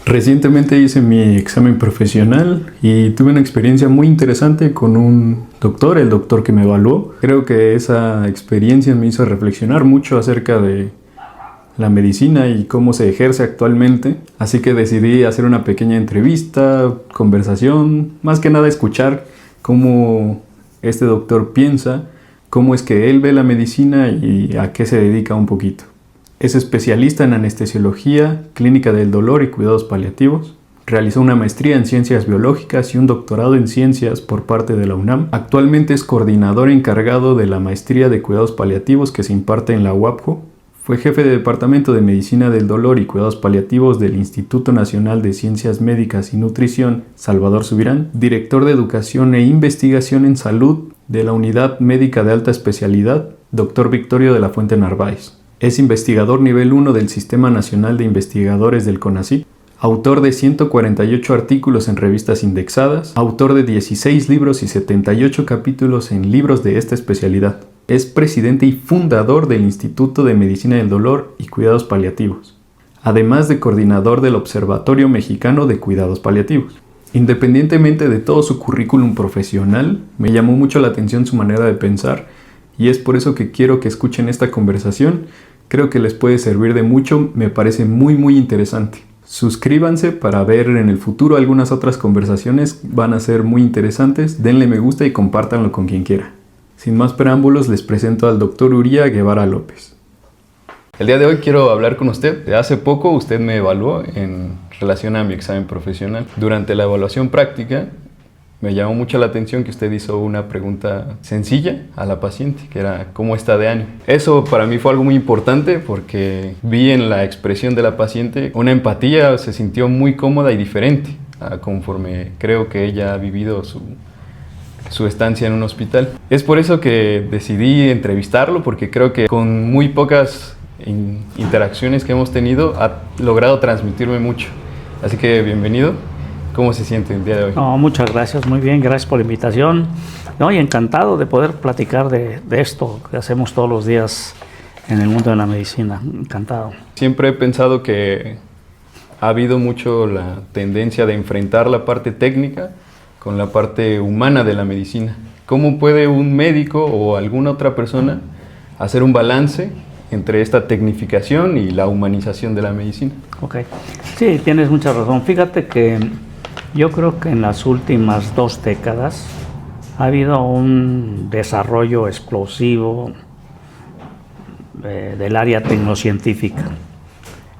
Recientemente hice mi examen profesional y tuve una experiencia muy interesante con un doctor, el doctor que me evaluó. Creo que esa experiencia me hizo reflexionar mucho acerca de la medicina y cómo se ejerce actualmente. Así que decidí hacer una pequeña entrevista, conversación, más que nada escuchar cómo este doctor piensa, cómo es que él ve la medicina y a qué se dedica un poquito. Es especialista en anestesiología, clínica del dolor y cuidados paliativos. Realizó una maestría en ciencias biológicas y un doctorado en ciencias por parte de la UNAM. Actualmente es coordinador encargado de la maestría de cuidados paliativos que se imparte en la UAPJO. Fue jefe de Departamento de Medicina del Dolor y Cuidados Paliativos del Instituto Nacional de Ciencias Médicas y Nutrición Salvador Subirán, director de Educación e Investigación en Salud de la Unidad Médica de Alta Especialidad, Dr. Victorio de la Fuente Narváez. Es investigador nivel 1 del Sistema Nacional de Investigadores del CONACYT, autor de 148 artículos en revistas indexadas, autor de 16 libros y 78 capítulos en libros de esta especialidad. Es presidente y fundador del Instituto de Medicina del Dolor y Cuidados Paliativos, además de coordinador del Observatorio Mexicano de Cuidados Paliativos. Independientemente de todo su currículum profesional, me llamó mucho la atención su manera de pensar y es por eso que quiero que escuchen esta conversación. Creo que les puede servir de mucho, me parece muy interesante. Suscríbanse para ver en el futuro algunas otras conversaciones, van a ser muy interesantes. Denle me gusta y compártanlo con quien quiera. Sin más preámbulos, les presento al Dr. Uría Guevara López. El día de hoy quiero hablar con usted. Hace poco usted me evaluó en relación a mi examen profesional. Durante la evaluación práctica, me llamó mucho la atención que usted hizo una pregunta sencilla a la paciente, que era ¿cómo está de ánimo? Eso para mí fue algo muy importante porque vi en la expresión de la paciente una empatía, se sintió muy cómoda y diferente conforme creo que ella ha vivido su estancia en un hospital. Es por eso que decidí entrevistarlo, porque creo que con muy pocas interacciones que hemos tenido ha logrado transmitirme mucho. Así que bienvenido. ¿Cómo se siente el día de hoy? No, muchas gracias, muy bien, gracias por la invitación. No, y encantado de poder platicar de esto que hacemos todos los días en el mundo de la medicina. Encantado. Siempre he pensado que ha habido mucho la tendencia de enfrentar la parte técnica con la parte humana de la medicina. ¿Cómo puede un médico o alguna otra persona hacer un balance entre esta tecnificación y la humanización de la medicina? Ok, sí, tienes mucha razón. Fíjate que yo creo que en las últimas 2 décadas ha habido un desarrollo explosivo del área tecnocientífica.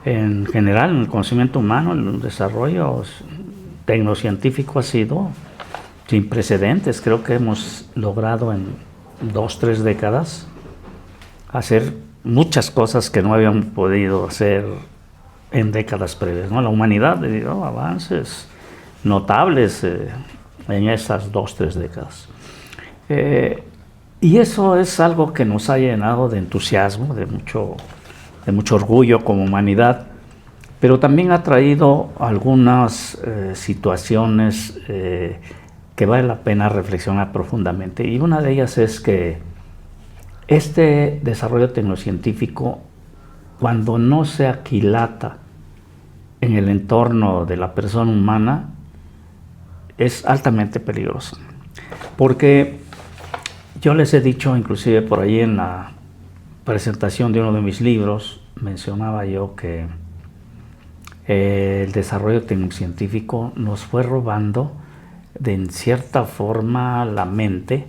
En general, en el conocimiento humano, el desarrollo tecnocientífico ha sido sin precedentes. Creo que hemos logrado en 2-3 décadas hacer muchas cosas que no habíamos podido hacer en décadas previas, ¿no? La humanidad dio avances notables en esas 2-3 décadas. Y eso es algo que nos ha llenado de entusiasmo, de mucho orgullo como humanidad, pero también ha traído algunas situaciones que vale la pena reflexionar profundamente. Y una de ellas es que este desarrollo tecnocientífico, cuando no se aquilata en el entorno de la persona humana, es altamente peligroso. Porque yo les he dicho, inclusive por ahí en la presentación de uno de mis libros, mencionaba yo que el desarrollo tecnocientífico nos fue robando en cierta forma la mente,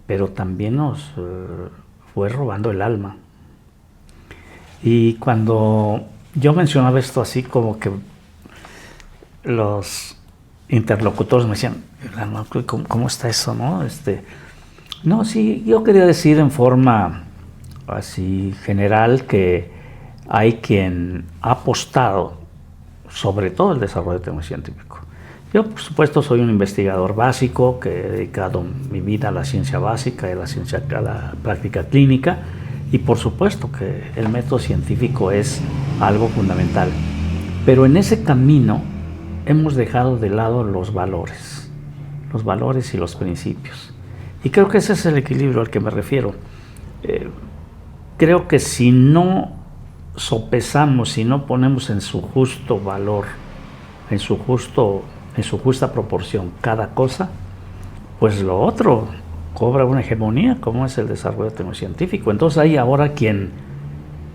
pero también nos fue robando el alma. Y cuando yo mencionaba esto así, como que los interlocutores me decían, ¿cómo está eso, no? No, sí, yo quería decir en forma así general que hay quien ha apostado sobre todo el desarrollo tecnocientífico. Yo, por supuesto, soy un investigador básico que he dedicado mi vida a la ciencia básica y a la práctica clínica, y por supuesto que el método científico es algo fundamental. Pero en ese camino hemos dejado de lado los valores y los principios. Y creo que ese es el equilibrio al que me refiero. Creo que si no sopesamos y no ponemos en su justo valor, en su justa proporción cada cosa, pues lo otro cobra una hegemonía, como es el desarrollo tecnocientífico. Entonces hay ahora quien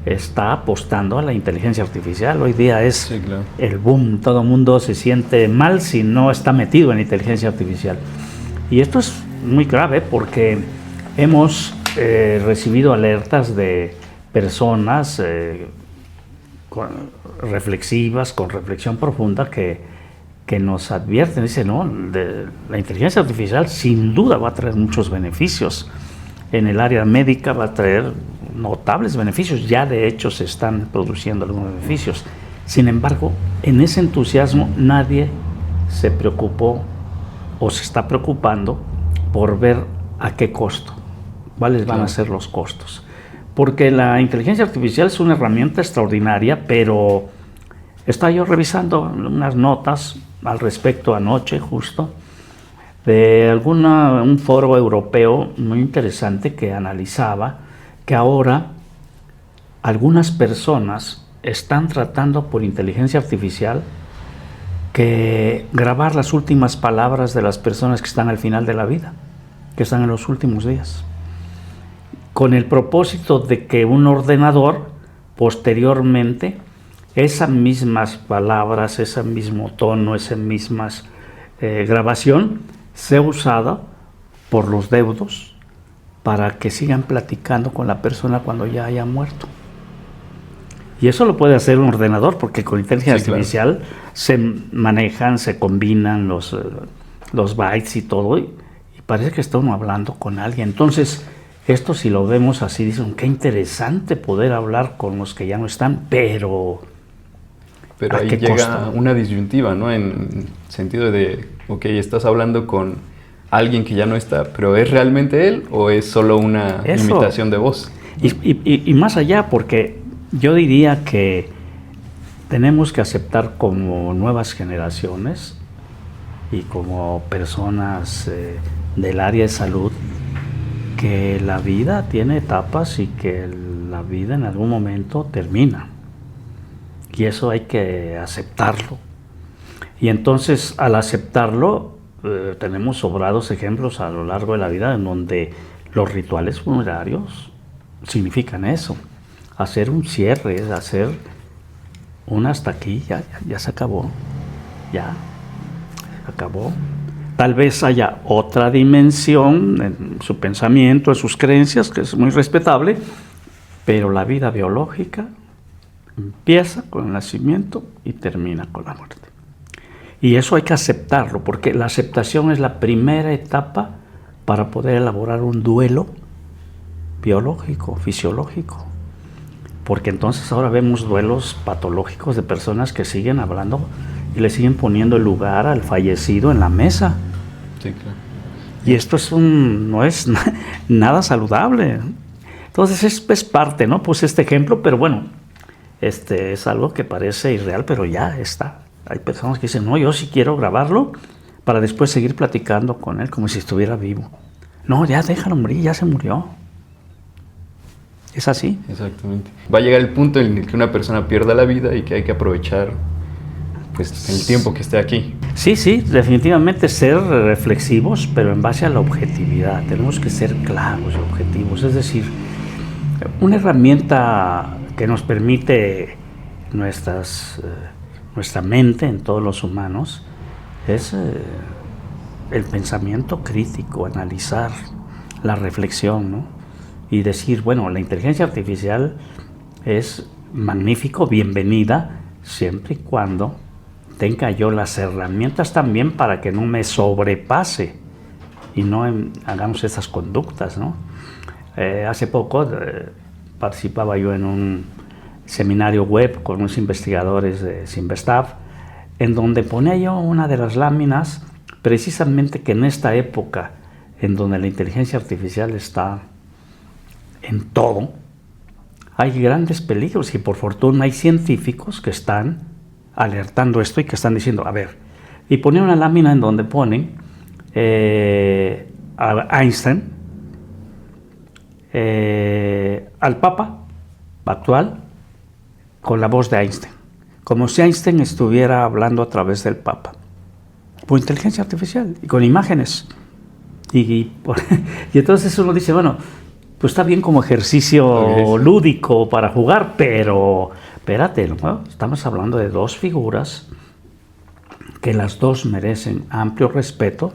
está apostando a la inteligencia artificial. Hoy día es Sí, claro. el boom, todo el mundo se siente mal si no está metido en inteligencia artificial. Y esto es muy grave porque hemos recibido alertas de personas reflexivas, con reflexión profunda, que nos advierten, dicen, no, la inteligencia artificial sin duda va a traer muchos beneficios. En el área médica va a traer notables beneficios, ya de hecho se están produciendo algunos beneficios. Sin embargo, en ese entusiasmo nadie se preocupó o se está preocupando por ver a qué costo, cuáles van a ser los costos. Porque la inteligencia artificial es una herramienta extraordinaria, pero estaba yo revisando unas notas al respecto anoche justo de un foro europeo muy interesante que analizaba que ahora algunas personas están tratando por inteligencia artificial que grabar las últimas palabras de las personas que están al final de la vida, que están en los últimos días, con el propósito de que un ordenador posteriormente esas mismas palabras, ese mismo tono, esa misma grabación sea usada por los deudos para que sigan platicando con la persona cuando ya haya muerto. Y eso lo puede hacer un ordenador, porque con inteligencia artificial se manejan, se combinan los bytes y todo, y parece que está uno hablando con alguien. Entonces, esto si lo vemos así, dicen, qué interesante poder hablar con los que ya no están, pero ahí llega costo? Una disyuntiva, ¿no? En sentido de, ok, estás hablando con alguien que ya no está, pero ¿es realmente él o es solo una imitación de voz? Y más allá, porque yo diría que tenemos que aceptar como nuevas generaciones y como personas del área de salud que la vida tiene etapas y que la vida en algún momento termina. Y eso hay que aceptarlo. Y entonces, al aceptarlo, tenemos sobrados ejemplos a lo largo de la vida en donde los rituales funerarios significan eso. Hacer un cierre, hacer un hasta aquí, ya se acabó. Ya acabó. Tal vez haya otra dimensión en su pensamiento, en sus creencias, que es muy respetable, pero la vida biológica empieza con el nacimiento y termina con la muerte. Y eso hay que aceptarlo, porque la aceptación es la primera etapa para poder elaborar un duelo biológico, fisiológico. Porque entonces ahora vemos duelos patológicos de personas que siguen hablando y le siguen poniendo el lugar al fallecido en la mesa. Sí, claro. Y esto no es nada saludable. Entonces es parte, ¿no? Puse este ejemplo, pero bueno, es algo que parece irreal, pero ya está. Hay personas que dicen, no, yo sí quiero grabarlo para después seguir platicando con él como si estuviera vivo. No, ya déjalo morir, ya se murió. ¿Es así? Exactamente. Va a llegar el punto en el que una persona pierda la vida y que hay que aprovechar pues el tiempo que esté aquí. Sí, definitivamente ser reflexivos, pero en base a la objetividad. Tenemos que ser claros y objetivos. Es decir, una herramienta que nos permite nuestra mente en todos los humanos es el pensamiento crítico, analizar, la reflexión, ¿no? Y decir, bueno, la inteligencia artificial es magnífico, bienvenida, siempre y cuando tenga yo las herramientas también para que no me sobrepase y no hagamos esas conductas, ¿no? Hace poco participaba yo en un seminario web con unos investigadores de Sinvestav, en donde ponía yo una de las láminas precisamente que en esta época en donde la inteligencia artificial está en todo, hay grandes peligros y por fortuna hay científicos que están alertando esto y que están diciendo, a ver, y ponía una lámina en donde ponen a Einstein, al Papa actual con la voz de Einstein, como si Einstein estuviera hablando a través del Papa, por inteligencia artificial y con imágenes. Y entonces uno dice, bueno, pues está bien como ejercicio lúdico para jugar, pero espérate, ¿no? Estamos hablando de dos figuras que las dos merecen amplio respeto,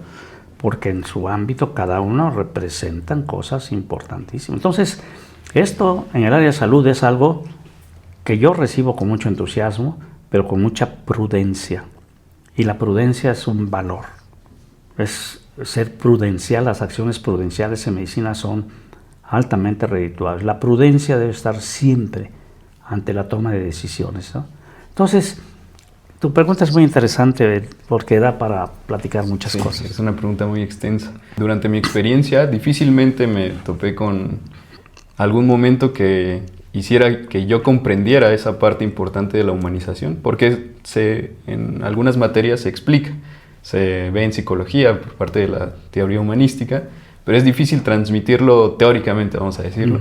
porque en su ámbito cada uno representan cosas importantísimas. Entonces, esto en el área de salud es algo que yo recibo con mucho entusiasmo, pero con mucha prudencia. Y la prudencia es un valor. Es ser prudencial, las acciones prudenciales en medicina son altamente redituables. La prudencia debe estar siempre ante la toma de decisiones, ¿no? Entonces, tu pregunta es muy interesante porque da para platicar muchas cosas. Es una pregunta muy extensa. Durante mi experiencia, difícilmente me topé con algún momento que hiciera que yo comprendiera esa parte importante de la humanización, porque en algunas materias se explica, se ve en psicología por parte de la teoría humanística, pero es difícil transmitirlo teóricamente, vamos a decirlo.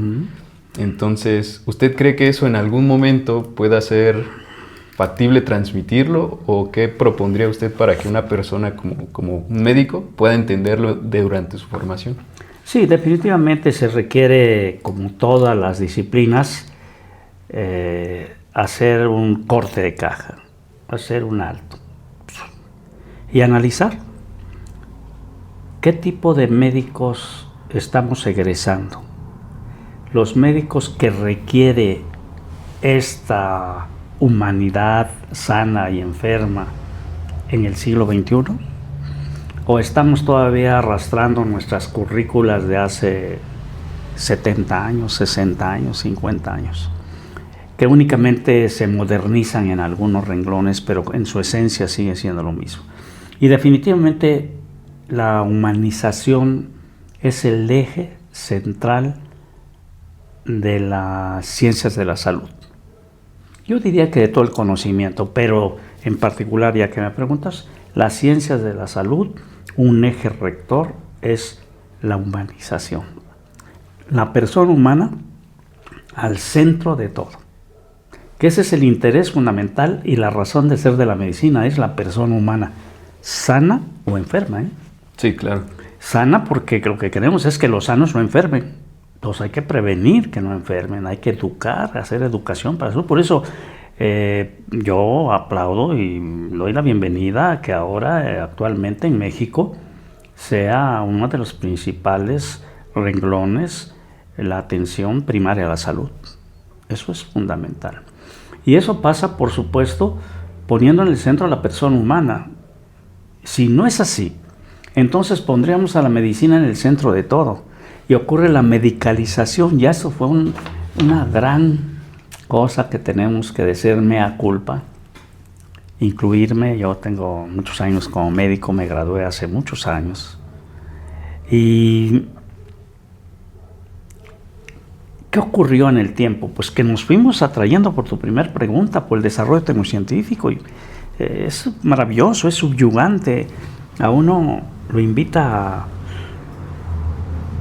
Entonces, ¿usted cree que eso en algún momento pueda ser factible transmitirlo? ¿O qué propondría usted para que una persona como un médico pueda entenderlo durante su formación? Sí, definitivamente se requiere, como todas las disciplinas, hacer un corte de caja, hacer un alto y analizar qué tipo de médicos estamos egresando. Los médicos que requiere esta humanidad sana y enferma en el siglo XXI, o estamos todavía arrastrando nuestras currículas de hace 70 años, 60 años, 50 años, que únicamente se modernizan en algunos renglones, pero en su esencia sigue siendo lo mismo. Y definitivamente la humanización es el eje central de las ciencias de la salud. Yo diría que de todo el conocimiento, pero en particular, ya que me preguntas, las ciencias de la salud, un eje rector es la humanización. La persona humana al centro de todo. Que ese es el interés fundamental y la razón de ser de la medicina, es la persona humana, sana o enferma, ¿eh? Sí, claro. Sana porque lo que queremos es que los sanos no enfermen. Entonces hay que prevenir que no enfermen, hay que educar, hacer educación para eso. Por eso yo aplaudo y doy la bienvenida a que ahora actualmente en México sea uno de los principales renglones la atención primaria a la salud. Eso es fundamental. Y eso pasa, por supuesto, poniendo en el centro a la persona humana. Si no es así, entonces pondríamos a la medicina en el centro de todo. Y ocurre la medicalización, ya eso fue una gran cosa que tenemos que decir mea culpa, incluirme. Yo tengo muchos años como médico, me gradué hace muchos años. ¿Y qué ocurrió en el tiempo? Pues que nos fuimos atrayendo, por tu primera pregunta, por el desarrollo tecnocientífico. Y, es maravilloso, es subyugante. A uno lo invita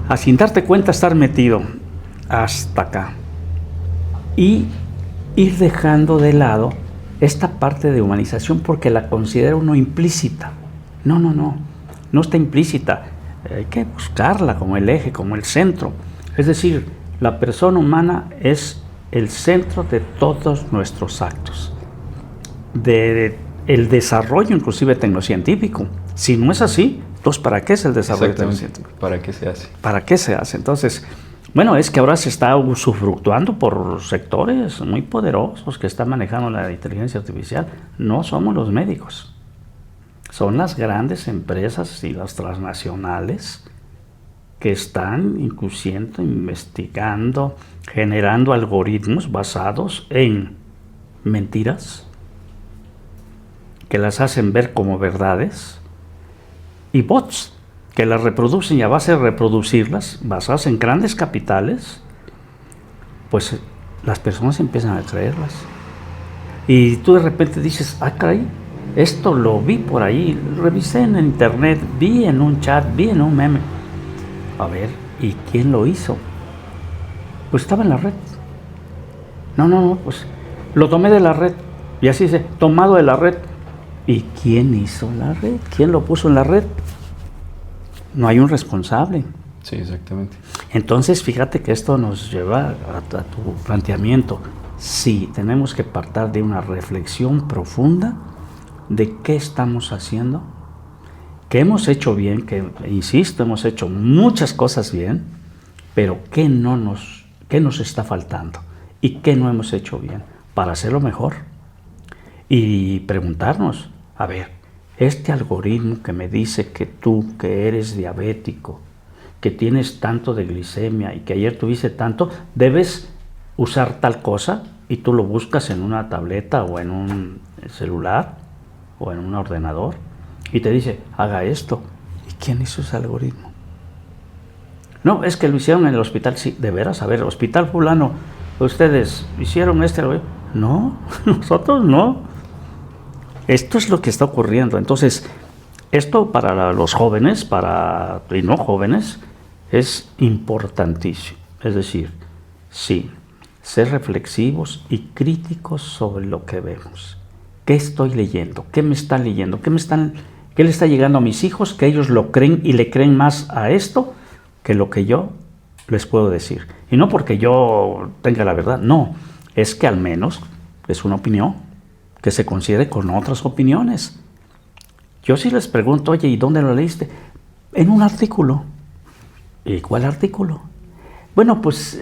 a sin darte cuenta estar metido hasta acá y ir dejando de lado esta parte de humanización porque la considera uno implícita. No está implícita, hay que buscarla como el eje, como el centro. Es decir, la persona humana es el centro de todos nuestros actos, el desarrollo inclusive tecnocientífico. Si no es así, entonces, ¿para qué es el desarrollo tecnocientífico? ¿Para qué se hace? ¿Para qué se hace? Entonces, bueno, es que ahora se está usufructuando por sectores muy poderosos que están manejando la inteligencia artificial. No somos los médicos. Son las grandes empresas y las transnacionales que están incluyendo, investigando, generando algoritmos basados en mentiras que las hacen ver como verdades, y bots que las reproducen, y a base de reproducirlas, basadas en grandes capitales, pues las personas empiezan a creerlas. Y tú de repente dices, caray, esto lo vi por ahí, revisé en internet, vi en un chat, vi en un meme. A ver, ¿y quién lo hizo? Pues estaba en la red. No, pues Lo tomé de la red. Y así dice, tomado de la red. ¿Y quién hizo la red? ¿Quién lo puso en la red? No hay un responsable. Sí, exactamente. Entonces, fíjate que esto nos lleva a tu planteamiento. Sí, tenemos que partir de una reflexión profunda de qué estamos haciendo, qué hemos hecho bien, que, insisto, hemos hecho muchas cosas bien, pero qué nos está faltando y qué no hemos hecho bien para hacerlo mejor. Y preguntarnos, a ver, este algoritmo que me dice que tú, que eres diabético, que tienes tanto de glicemia y que ayer tuviste tanto, debes usar tal cosa, y tú lo buscas en una tableta o en un celular o en un ordenador y te dice, haga esto. ¿Y quién hizo ese algoritmo? No, es que lo hicieron en el hospital. Sí, de veras, a ver, hospital fulano, ustedes hicieron este algoritmo. No, nosotros no. Esto es lo que está ocurriendo. Entonces, esto para los jóvenes, y no jóvenes, es importantísimo. Es decir, sí, ser reflexivos y críticos sobre lo que vemos. ¿Qué estoy leyendo? ¿Qué me están leyendo? ¿Qué le está llegando a mis hijos? Que ellos lo creen y le creen más a esto que lo que yo les puedo decir. Y no porque yo tenga la verdad, no. Es que al menos es una opinión que se considere con otras opiniones. Yo sí les pregunto, oye, ¿y dónde lo leíste? En un artículo. ¿Y cuál artículo? Bueno, pues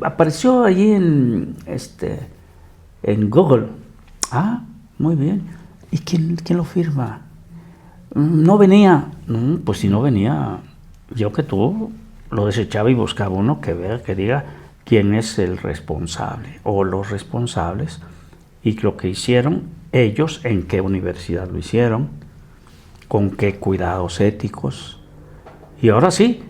apareció allí en Google. Ah, muy bien. ¿Y quién lo firma? No venía. Pues si no venía, yo que tú lo desechaba y buscaba uno que vea, que diga quién es el responsable o los responsables y lo que hicieron ellos, en qué universidad lo hicieron, con qué cuidados éticos. Y ahora sí,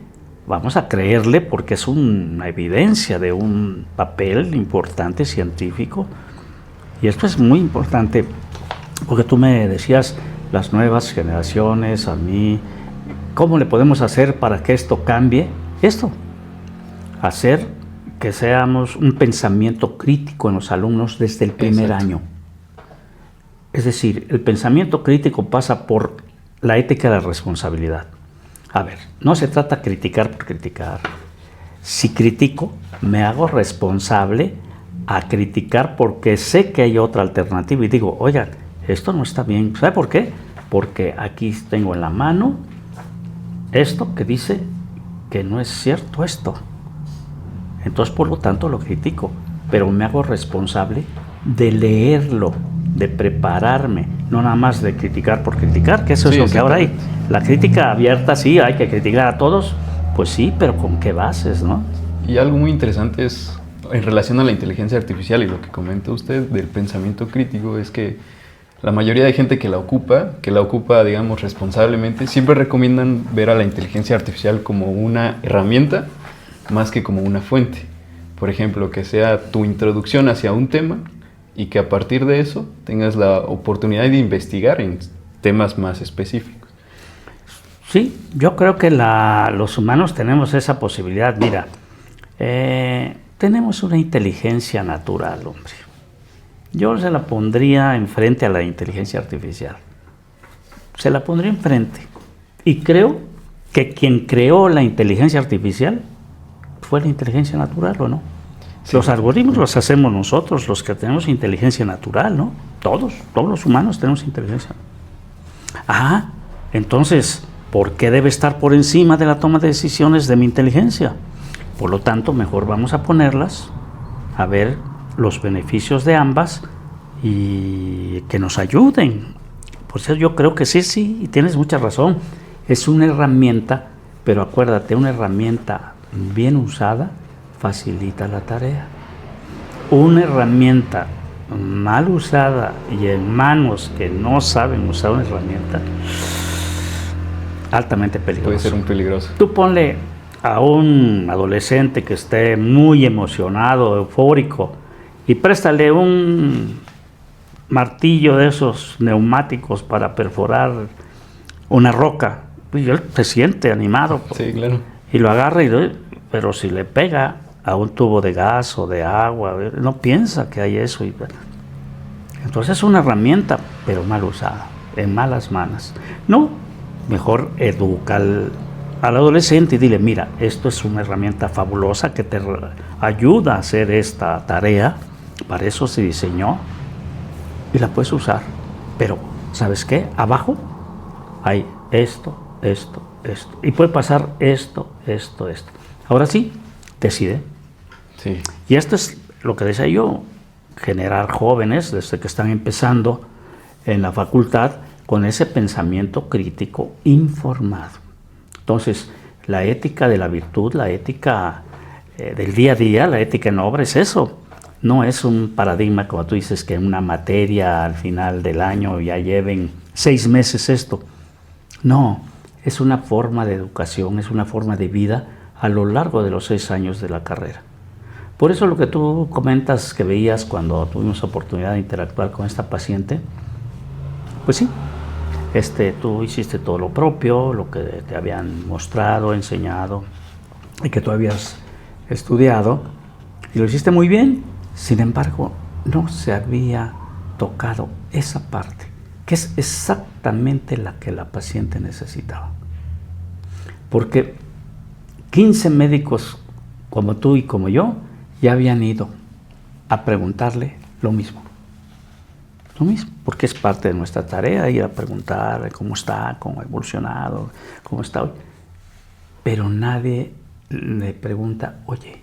vamos a creerle porque es una evidencia de un papel importante científico. Y esto es muy importante porque tú me decías, las nuevas generaciones, a mí, ¿cómo le podemos hacer para que esto cambie? Esto, hacer que seamos un pensamiento crítico en los alumnos desde el primer año. Es decir, el pensamiento crítico pasa por la ética de la responsabilidad. A ver, no se trata de criticar por criticar. Si critico, me hago responsable a criticar porque sé que hay otra alternativa y digo, oigan, esto no está bien. ¿Sabe por qué? Porque aquí tengo en la mano esto que dice que no es cierto esto. Entonces, por lo tanto, lo critico, pero me hago responsable de leerlo, de prepararme, no nada más de criticar por criticar, que eso es lo que ahora hay. La crítica abierta, sí, hay que criticar a todos, pues sí, pero ¿con qué bases, no? Y algo muy interesante es, en relación a la inteligencia artificial y lo que comenta usted del pensamiento crítico, es que la mayoría de gente que la ocupa, digamos, responsablemente, siempre recomiendan ver a la inteligencia artificial como una herramienta más que como una fuente. Por ejemplo, que sea tu introducción hacia un tema y que a partir de eso tengas la oportunidad de investigar en temas más específicos. Sí, yo creo que los humanos tenemos esa posibilidad. Mira, tenemos una inteligencia natural, hombre. Yo se la pondría enfrente a la inteligencia artificial. Se la pondría enfrente. Y creo que quien creó la inteligencia artificial fue la inteligencia natural, ¿o no? Sí. Los algoritmos los hacemos nosotros, los que tenemos inteligencia natural, ¿no? Todos los humanos tenemos inteligencia. Ah, entonces, ¿por qué debe estar por encima de la toma de decisiones de mi inteligencia? Por lo tanto, mejor vamos a ponerlas, a ver los beneficios de ambas y que nos ayuden. Por eso yo creo que sí, y tienes mucha razón. Es una herramienta, pero acuérdate, una herramienta bien usada facilita la tarea. Una herramienta mal usada y en manos que no saben usar una herramienta, altamente peligrosa. Puede ser un peligroso. Tú ponle a un adolescente que esté muy emocionado, eufórico, y préstale un martillo de esos neumáticos para perforar una roca. Y él se siente animado. Sí, claro. Y lo agarra, pero si le pega a un tubo de gas o de agua, no piensa que hay eso. Entonces es una herramienta, pero mal usada, en malas manos. No, mejor educa al adolescente y dile, mira, esto es una herramienta fabulosa que te ayuda a hacer esta tarea, para eso se diseñó y la puedes usar. Pero, ¿sabes qué? Abajo hay esto, y puede pasar esto. Ahora sí, decide. Sí. Y esto es lo que decía yo, generar jóvenes desde que están empezando en la facultad con ese pensamiento crítico informado. Entonces, la ética de la virtud, la ética del día a día, la ética en obra es eso. No es un paradigma, como tú dices, que en una materia al final del año ya lleven 6 meses esto. No, es una forma de educación, es una forma de vida a lo largo de los 6 años de la carrera. Por eso lo que tú comentas que veías cuando tuvimos oportunidad de interactuar con esta paciente, pues sí, tú hiciste todo lo propio, lo que te habían mostrado, enseñado y que tú habías estudiado, y lo hiciste muy bien. Sin embargo, no se había tocado esa parte, que es exactamente la que la paciente necesitaba. Porque 15 médicos como tú y como yo ya habían ido a preguntarle lo mismo, porque es parte de nuestra tarea ir a preguntarle cómo está, cómo ha evolucionado, cómo está hoy. Pero nadie le pregunta, oye,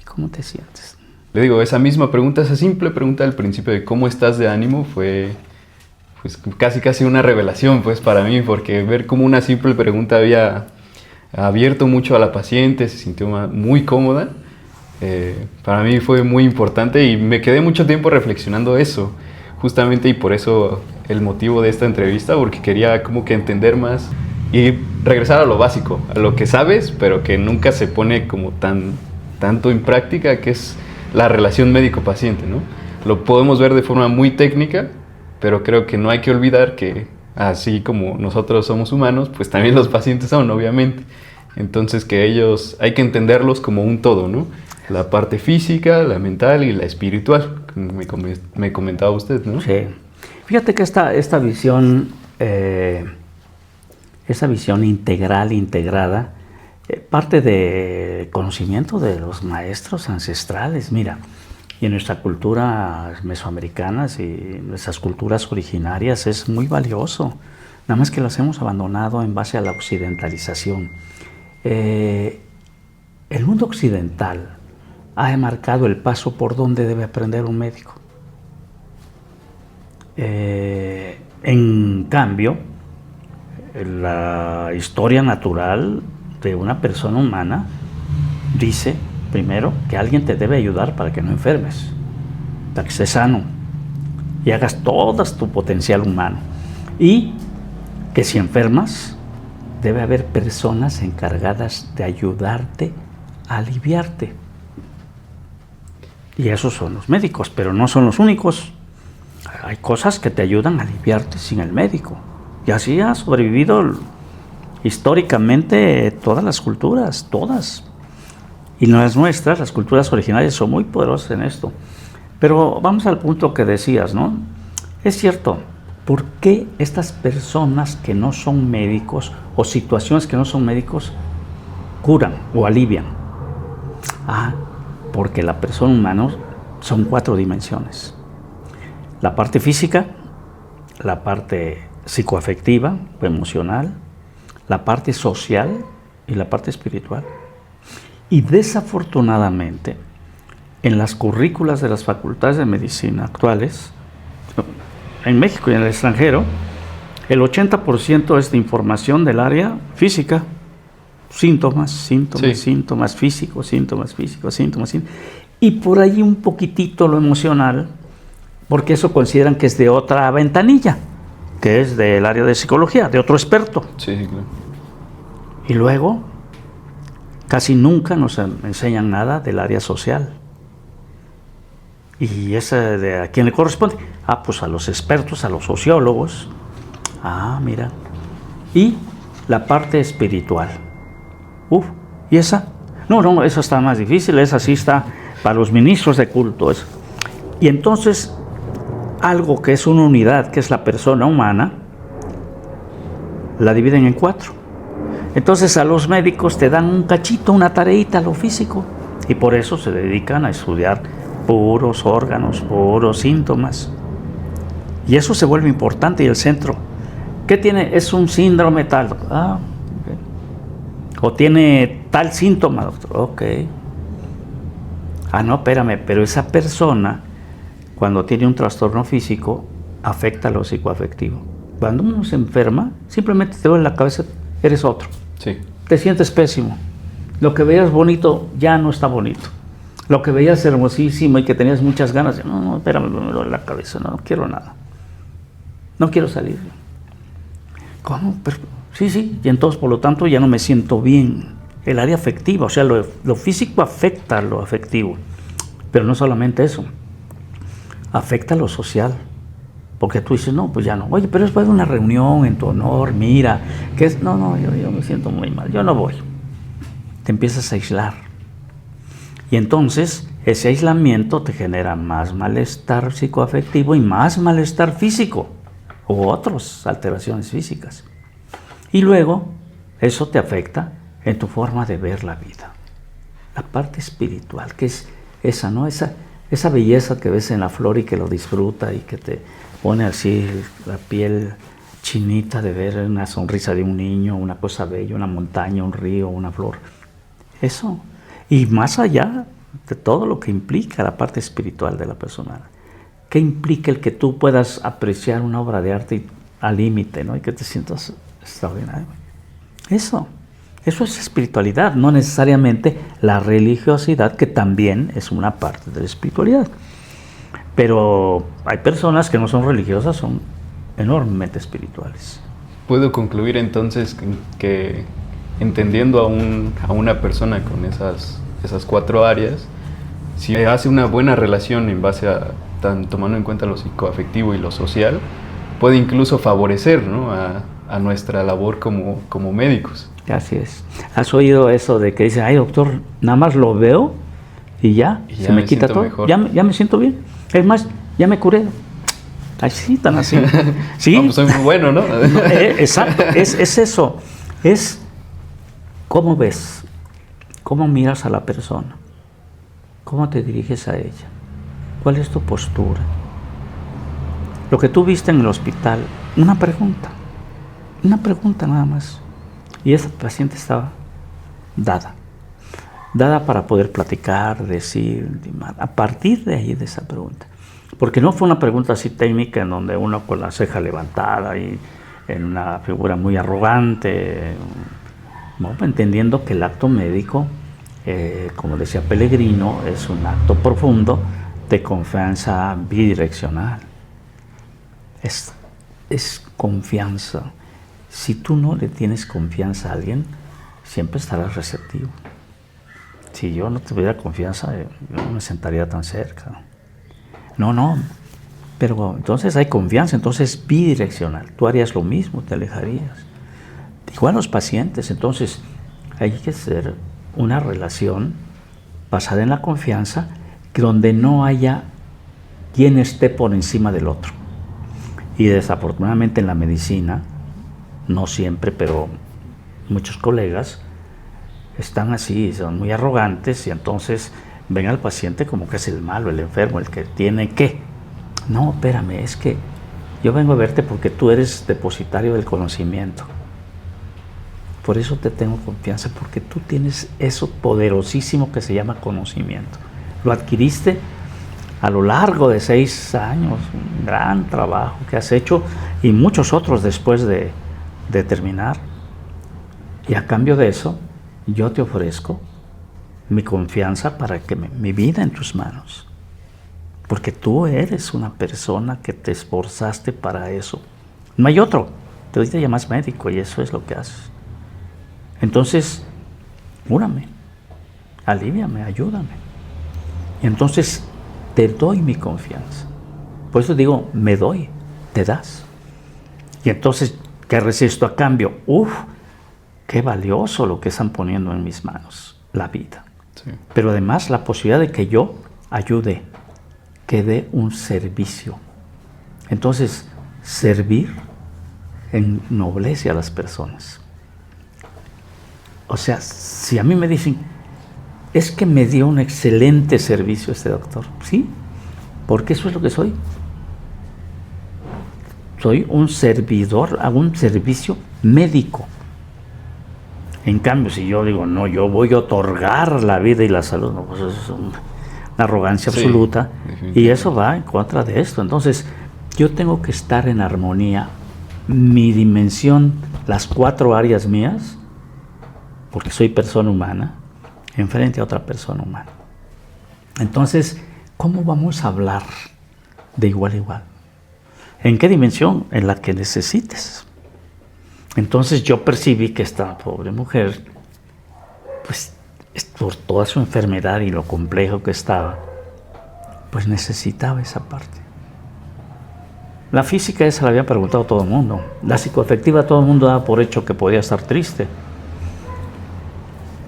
¿y cómo te sientes? Le digo, esa misma pregunta, esa simple pregunta al principio de cómo estás de ánimo fue pues, casi una revelación pues, para mí, porque ver cómo una simple pregunta había abierto mucho a la paciente, se sintió muy cómoda. Para mí fue muy importante y me quedé mucho tiempo reflexionando eso, justamente, y por eso el motivo de esta entrevista, porque quería como que entender más y regresar a lo básico, a lo que sabes, pero que nunca se pone como tanto en práctica, que es la relación médico-paciente, ¿no? Lo podemos ver de forma muy técnica, pero creo que no hay que olvidar que así como nosotros somos humanos, pues también los pacientes son, obviamente. Entonces que ellos hay que entenderlos como un todo, ¿no? La parte física, la mental y la espiritual, como me comentaba usted, ¿no? Sí. Fíjate que esta visión integral, integrada, parte de conocimiento de los maestros ancestrales. Mira, y en nuestra cultura mesoamericana y nuestras culturas originarias es muy valioso, nada más que las hemos abandonado en base a la occidentalización. El mundo occidental ha marcado el paso por donde debe aprender un médico. En cambio, la historia natural de una persona humana dice, primero, que alguien te debe ayudar para que no enfermes, para que estés sano y hagas todo tu potencial humano. Y que si enfermas, debe haber personas encargadas de ayudarte a aliviarte. Y esos son los médicos, pero no son los únicos. Hay cosas que te ayudan a aliviarte sin el médico. Y así ha sobrevivido históricamente todas las culturas, todas. Y las nuestras, las culturas originarias, son muy poderosas en esto. Pero vamos al punto que decías, ¿no? Es cierto, ¿por qué estas personas que no son médicos o situaciones que no son médicos curan o alivian? Porque la persona humana son 4 dimensiones. La parte física, la parte psicoafectiva o emocional, la parte social y la parte espiritual. Y desafortunadamente, en las currículas de las facultades de medicina actuales, en México y en el extranjero, el 80% es de información del área física. Síntomas físicos. Y por ahí un poquitito lo emocional, porque eso consideran que es de otra ventanilla, que es del área de psicología, de otro experto. Sí, claro. Y luego, casi nunca nos enseñan nada del área social. ¿Y esa de a quién le corresponde? Pues a los expertos, a los sociólogos. Mira. Y la parte espiritual. ¿Y esa? No, eso está más difícil, esa sí está para los ministros de culto. Eso. Y entonces, algo que es una unidad, que es la persona humana, la dividen en 4. Entonces a los médicos te dan un cachito, una tareita a lo físico, y por eso se dedican a estudiar puros órganos, puros síntomas. Y eso se vuelve importante. Y el centro, ¿qué tiene? Es un síndrome tal. Ah, okay. O tiene tal síntoma, doctor. Ok. Ah, no, espérame, pero esa persona, cuando tiene un trastorno físico, afecta a lo psicoafectivo. Cuando uno se enferma, simplemente te duele la cabeza, eres otro. Sí. Te sientes pésimo. Lo que veías bonito ya no está bonito. Lo que veías hermosísimo y que tenías muchas ganas, no, espérame, me duele la cabeza, no quiero nada. No quiero salir. ¿Cómo? Pero, sí, y entonces por lo tanto ya no me siento bien. El área afectiva, o sea, lo físico afecta a lo afectivo, pero no solamente eso, afecta a lo social. Porque tú dices, no, pues ya no. Oye, pero es para una reunión en tu honor, mira, que es, no, yo me siento muy mal, yo no voy. Te empiezas a aislar. Y entonces, ese aislamiento te genera más malestar psicoafectivo y más malestar físico, u otras alteraciones físicas. Y luego, eso te afecta en tu forma de ver la vida. La parte espiritual, que es esa, ¿no? Esa belleza que ves en la flor y que lo disfruta y que te pone así la piel chinita de ver una sonrisa de un niño, una cosa bella, una montaña, un río, una flor. Eso. Y más allá de todo lo que implica la parte espiritual de la persona. ¿Qué implica el que tú puedas apreciar una obra de arte al límite, ¿no? Y que te sientas extraordinario? Eso es espiritualidad, no necesariamente la religiosidad, que también es una parte de la espiritualidad. Pero hay personas que no son religiosas, son enormemente espirituales. ¿Puedo concluir entonces que entendiendo a una persona con esas 4 áreas, si hace una buena relación en base a, tomando en cuenta lo psicoafectivo y lo social, puede incluso favorecer, ¿no?, a nuestra labor como médicos? Así es. ¿Has oído eso de que dicen, ay doctor, nada más lo veo y ya se me quita todo? Ya me siento bien. Es más, ya me curé. Así, tan así. Sí. No, pues soy muy bueno, ¿no? Exacto, es eso. Es cómo ves, cómo miras a la persona, cómo te diriges a ella, cuál es tu postura. Lo que tú viste en el hospital, una pregunta nada más. Y esa paciente estaba dada para poder platicar, decir, a partir de ahí, de esa pregunta. Porque no fue una pregunta así técnica en donde uno con la ceja levantada y en una figura muy arrogante, ¿no? Entendiendo que el acto médico, como decía Pellegrino, es un acto profundo de confianza bidireccional. Es confianza. Si tú no le tienes confianza a alguien, siempre estarás receptivo. Si yo no tuviera confianza, yo no me sentaría tan cerca. No, pero entonces hay confianza, entonces bidireccional. Tú harías lo mismo, te alejarías. Igual los pacientes, entonces hay que hacer una relación basada en la confianza, donde no haya quien esté por encima del otro. Y desafortunadamente en la medicina, no siempre, pero muchos colegas están así, son muy arrogantes y entonces ven al paciente como que es el malo, el enfermo, el que tiene que. No, espérame, es que yo vengo a verte porque tú eres depositario del conocimiento. Por eso te tengo confianza, porque tú tienes eso poderosísimo que se llama conocimiento. Lo adquiriste a lo largo de 6 años, un gran trabajo que has hecho y muchos otros después de terminar. Y a cambio de eso, yo te ofrezco mi confianza para que mi vida en tus manos. Porque tú eres una persona que te esforzaste para eso. No hay otro. Te llamas médico y eso es lo que haces. Entonces, cúrame, aliviame, ayúdame. Y entonces te doy mi confianza. Por eso digo, me doy, te das. Y entonces, ¿qué resisto a cambio? Qué valioso lo que están poniendo en mis manos. la vida. Sí. Pero además la posibilidad de que yo ayude, que dé un servicio. Entonces, servir ennoblece a las personas. O sea, si a mí me dicen, es que me dio un excelente servicio este doctor, sí, porque eso es lo que soy. Soy un servidor, hago un servicio médico. En cambio, si yo digo, no, yo voy a otorgar la vida y la salud, no, pues eso es una arrogancia absoluta, y eso va en contra de esto. Entonces, yo tengo que estar en armonía, mi dimensión, las 4 áreas mías, porque soy persona humana, enfrente a otra persona humana. Entonces, ¿cómo vamos a hablar de igual a igual? ¿En qué dimensión? En la que necesites. Entonces yo percibí que esta pobre mujer, pues por toda su enfermedad y lo complejo que estaba, pues necesitaba esa parte. La física esa la había preguntado todo el mundo. La psicoafectiva todo el mundo daba por hecho que podía estar triste.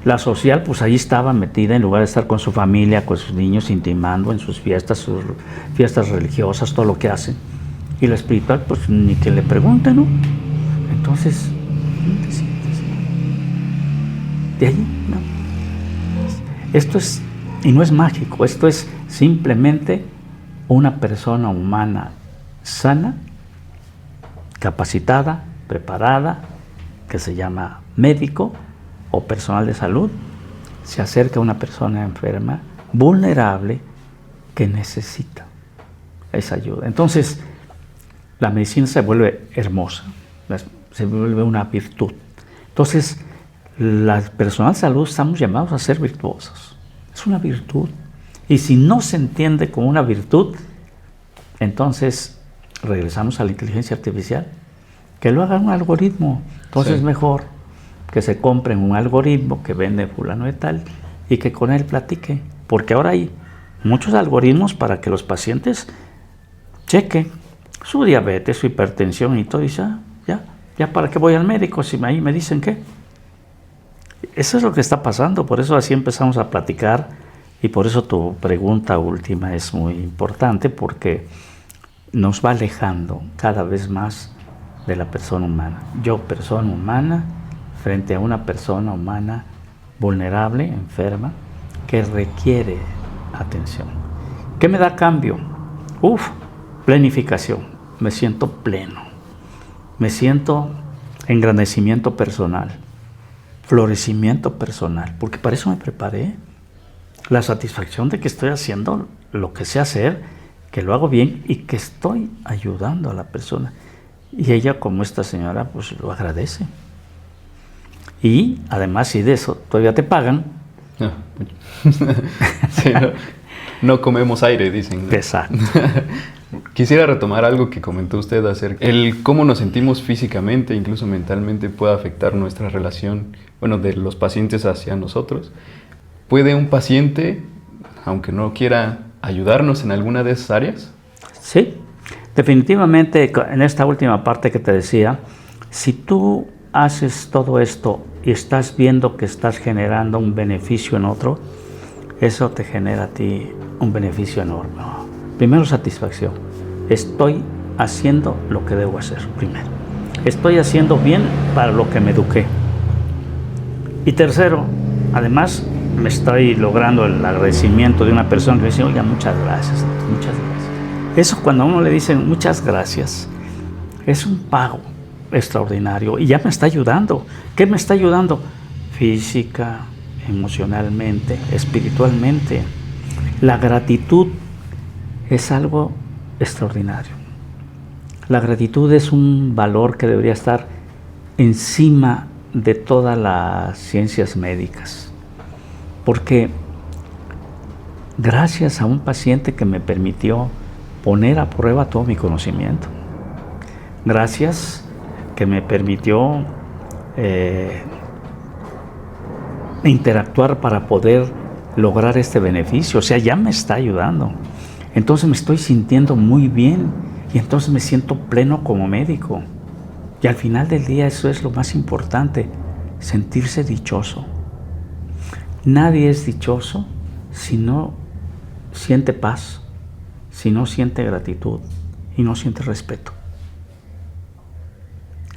La social, pues ahí estaba metida en lugar de estar con su familia, con sus niños, intimando en sus fiestas religiosas, todo lo que hacen. Y la espiritual, pues ni que le pregunten, ¿no? Entonces, ¿cómo te sientes? De allí, ¿no? Esto es, y no es mágico, esto es simplemente una persona humana sana, capacitada, preparada, que se llama médico o personal de salud, se acerca a una persona enferma, vulnerable, que necesita esa ayuda. Entonces, la medicina se vuelve hermosa, se vuelve una virtud. Entonces, la personal de salud estamos llamados a ser virtuosos. Es una virtud. Y si no se entiende como una virtud, entonces regresamos a la inteligencia artificial. Que lo haga un algoritmo. Entonces es mejor que se compren un algoritmo que vende fulano de tal y que con él platique. Porque ahora hay muchos algoritmos para que los pacientes chequen su diabetes, su hipertensión y todo. Y dice, ya para qué voy al médico si ahí me dicen qué. Eso es lo que está pasando. Por eso así empezamos a platicar. Y por eso tu pregunta última es muy importante, porque nos va alejando cada vez más de la persona humana. Yo, persona humana, frente a una persona humana vulnerable, enferma, que requiere atención. ¿Qué me da cambio? Plenificación. Me siento pleno. Me siento engrandecimiento personal, florecimiento personal, porque para eso me preparé. La satisfacción de que estoy haciendo lo que sé hacer, que lo hago bien y que estoy ayudando a la persona. Y ella, como esta señora, pues lo agradece. Y además, si de eso todavía te pagan. Sí, no comemos aire, dicen, ¿no? Exacto. Quisiera retomar algo que comentó usted acerca el cómo nos sentimos físicamente, incluso mentalmente, puede afectar nuestra relación, de los pacientes hacia nosotros. ¿Puede un paciente, aunque no quiera, ayudarnos en alguna de esas áreas? Sí, definitivamente en esta última parte que te decía, si tú haces todo esto y estás viendo que estás generando un beneficio en otro, eso te genera a ti un beneficio enorme. Primero, satisfacción. Estoy haciendo lo que debo hacer, primero. Estoy haciendo bien para lo que me eduqué. Y tercero, además, me estoy logrando el agradecimiento de una persona que me dice, oiga, muchas gracias. Eso cuando a uno le dicen muchas gracias, es un pago extraordinario y ya me está ayudando. ¿Qué me está ayudando? Física, emocionalmente, espiritualmente. La gratitud es algo extraordinario. La gratitud es un valor que debería estar encima de todas las ciencias médicas. Porque gracias a un paciente que me permitió poner a prueba todo mi conocimiento, gracias que me permitió interactuar para poder lograr este beneficio, o sea, ya me está ayudando. Entonces me estoy sintiendo muy bien y entonces me siento pleno como médico. Y al final del día eso es lo más importante, sentirse dichoso. Nadie es dichoso si no siente paz, si no siente gratitud y no siente respeto.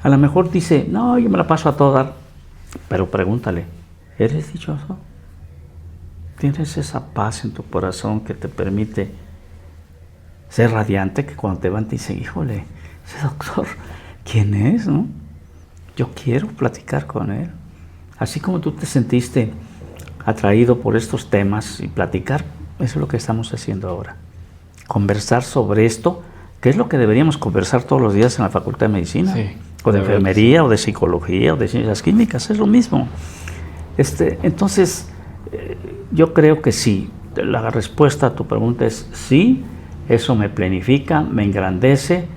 A lo mejor dice, no, yo me la paso a todo dar, pero pregúntale, ¿eres dichoso? ¿Tienes esa paz en tu corazón que te permite ser radiante, que cuando te van te dicen, híjole, ese doctor, ¿quién es? ¿No? Yo quiero platicar con él. Así como tú te sentiste atraído por estos temas y platicar, eso es lo que estamos haciendo ahora. Conversar sobre esto, que es lo que deberíamos conversar todos los días en la Facultad de Medicina, sí, o de enfermería, o de psicología, o de ciencias químicas, es lo mismo. Entonces, yo creo que sí. La respuesta a tu pregunta es sí, eso me planifica, me engrandece,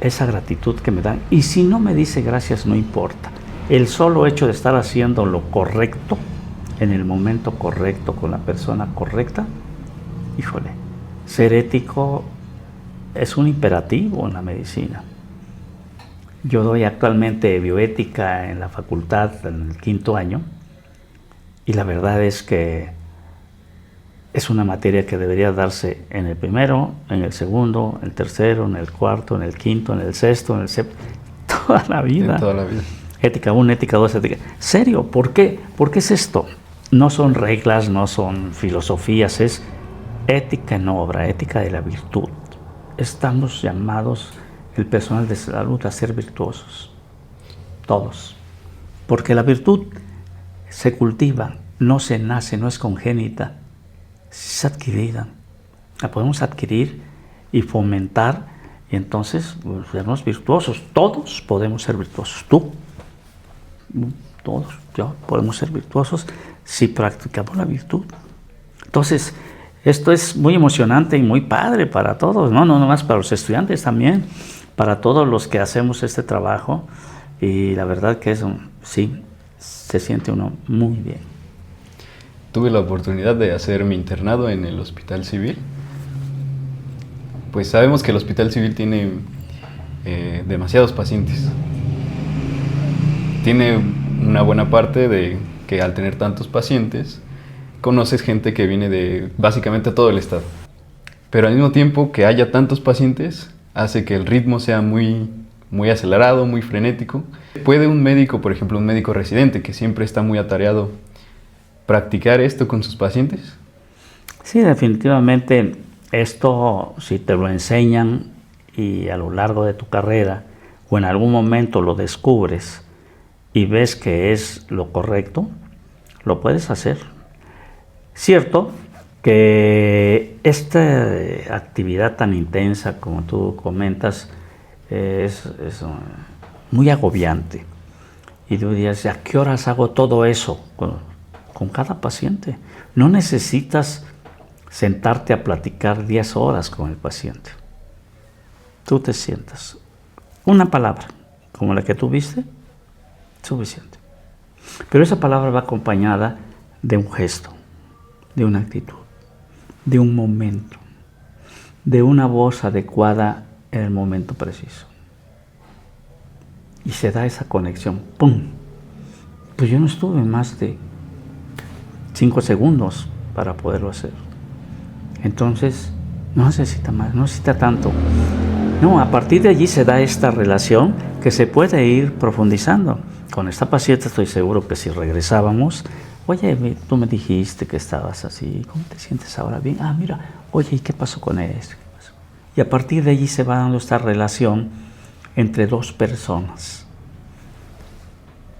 esa gratitud que me dan. Y si no me dice gracias, no importa. El solo hecho de estar haciendo lo correcto, en el momento correcto, con la persona correcta, híjole, ser ético es un imperativo en la medicina. Yo doy actualmente bioética en la facultad en el 5º año y la verdad es que es una materia que debería darse en el 1º, en el 2º, en el 3º, en el 4º, en el 5º, en el 6º, en el 7º, toda la vida. En toda la vida. Ética 1, ética 2, ética. ¿Serio? ¿Por qué? ¿Por qué es esto? No son reglas, no son filosofías, es ética en obra, ética de la virtud. Estamos llamados, el personal de salud, a ser virtuosos. Todos. Porque la virtud se cultiva, no se nace, no es congénita, es adquirida. La podemos adquirir y fomentar y entonces sernos virtuosos. Todos podemos ser virtuosos. Tú, todos, yo, podemos ser virtuosos si practicamos la virtud. Entonces, esto es muy emocionante y muy padre para todos, no nomás para los estudiantes, también para todos los que hacemos este trabajo. Y la verdad que eso, sí, se siente uno muy bien. Tuve la oportunidad de hacer mi internado en el Hospital Civil. Pues sabemos que el Hospital Civil tiene demasiados pacientes. Tiene una buena parte de que al tener tantos pacientes, conoces gente que viene de básicamente todo el estado. Pero al mismo tiempo que haya tantos pacientes, hace que el ritmo sea muy acelerado, muy frenético. ¿Puede un médico, por ejemplo, un médico residente que siempre está muy atareado, practicar esto con sus pacientes? Sí, definitivamente esto, si te lo enseñan y a lo largo de tu carrera o en algún momento lo descubres y ves que es lo correcto, lo puedes hacer. Cierto que esta actividad tan intensa como tú comentas es muy agobiante. Y tú dirías, ¿a qué horas hago todo eso con cada paciente? No necesitas sentarte a platicar 10 horas con el paciente. Tú te sientas. Una palabra, como la que tú viste, suficiente. Pero esa palabra va acompañada de un gesto, de una actitud, de un momento, de una voz adecuada en el momento preciso. Y se da esa conexión. ¡Pum! Pues yo no estuve más de 5 segundos para poderlo hacer. Entonces, no necesita más, no necesita tanto. No, a partir de allí se da esta relación que se puede ir profundizando. Con esta paciente estoy seguro que si regresábamos, oye, tú me dijiste que estabas así, ¿cómo te sientes ahora? Bien, mira, oye, ¿y qué pasó con esto? ¿Qué pasó? Y a partir de allí se va dando esta relación entre dos personas.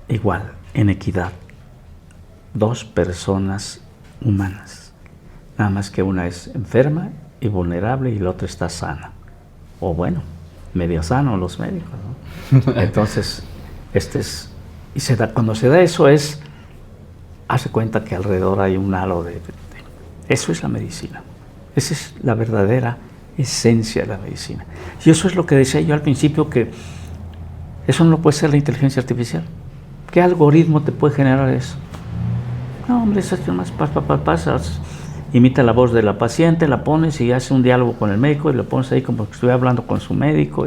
Igual, en equidad. Dos personas humanas. Nada más que una es enferma y vulnerable y la otra está sana. O bueno, medio sano los médicos, ¿no? Entonces, y cuando se da eso hace cuenta que alrededor hay un halo de eso es la medicina. Esa es la verdadera esencia de la medicina. Y eso es lo que decía yo al principio, que eso no lo puede ser la inteligencia artificial. ¿Qué algoritmo te puede generar eso? No, hombre, eso es más pasas. Imita la voz de la paciente, la pones y hace un diálogo con el médico y lo pones ahí como que estuviera hablando con su médico.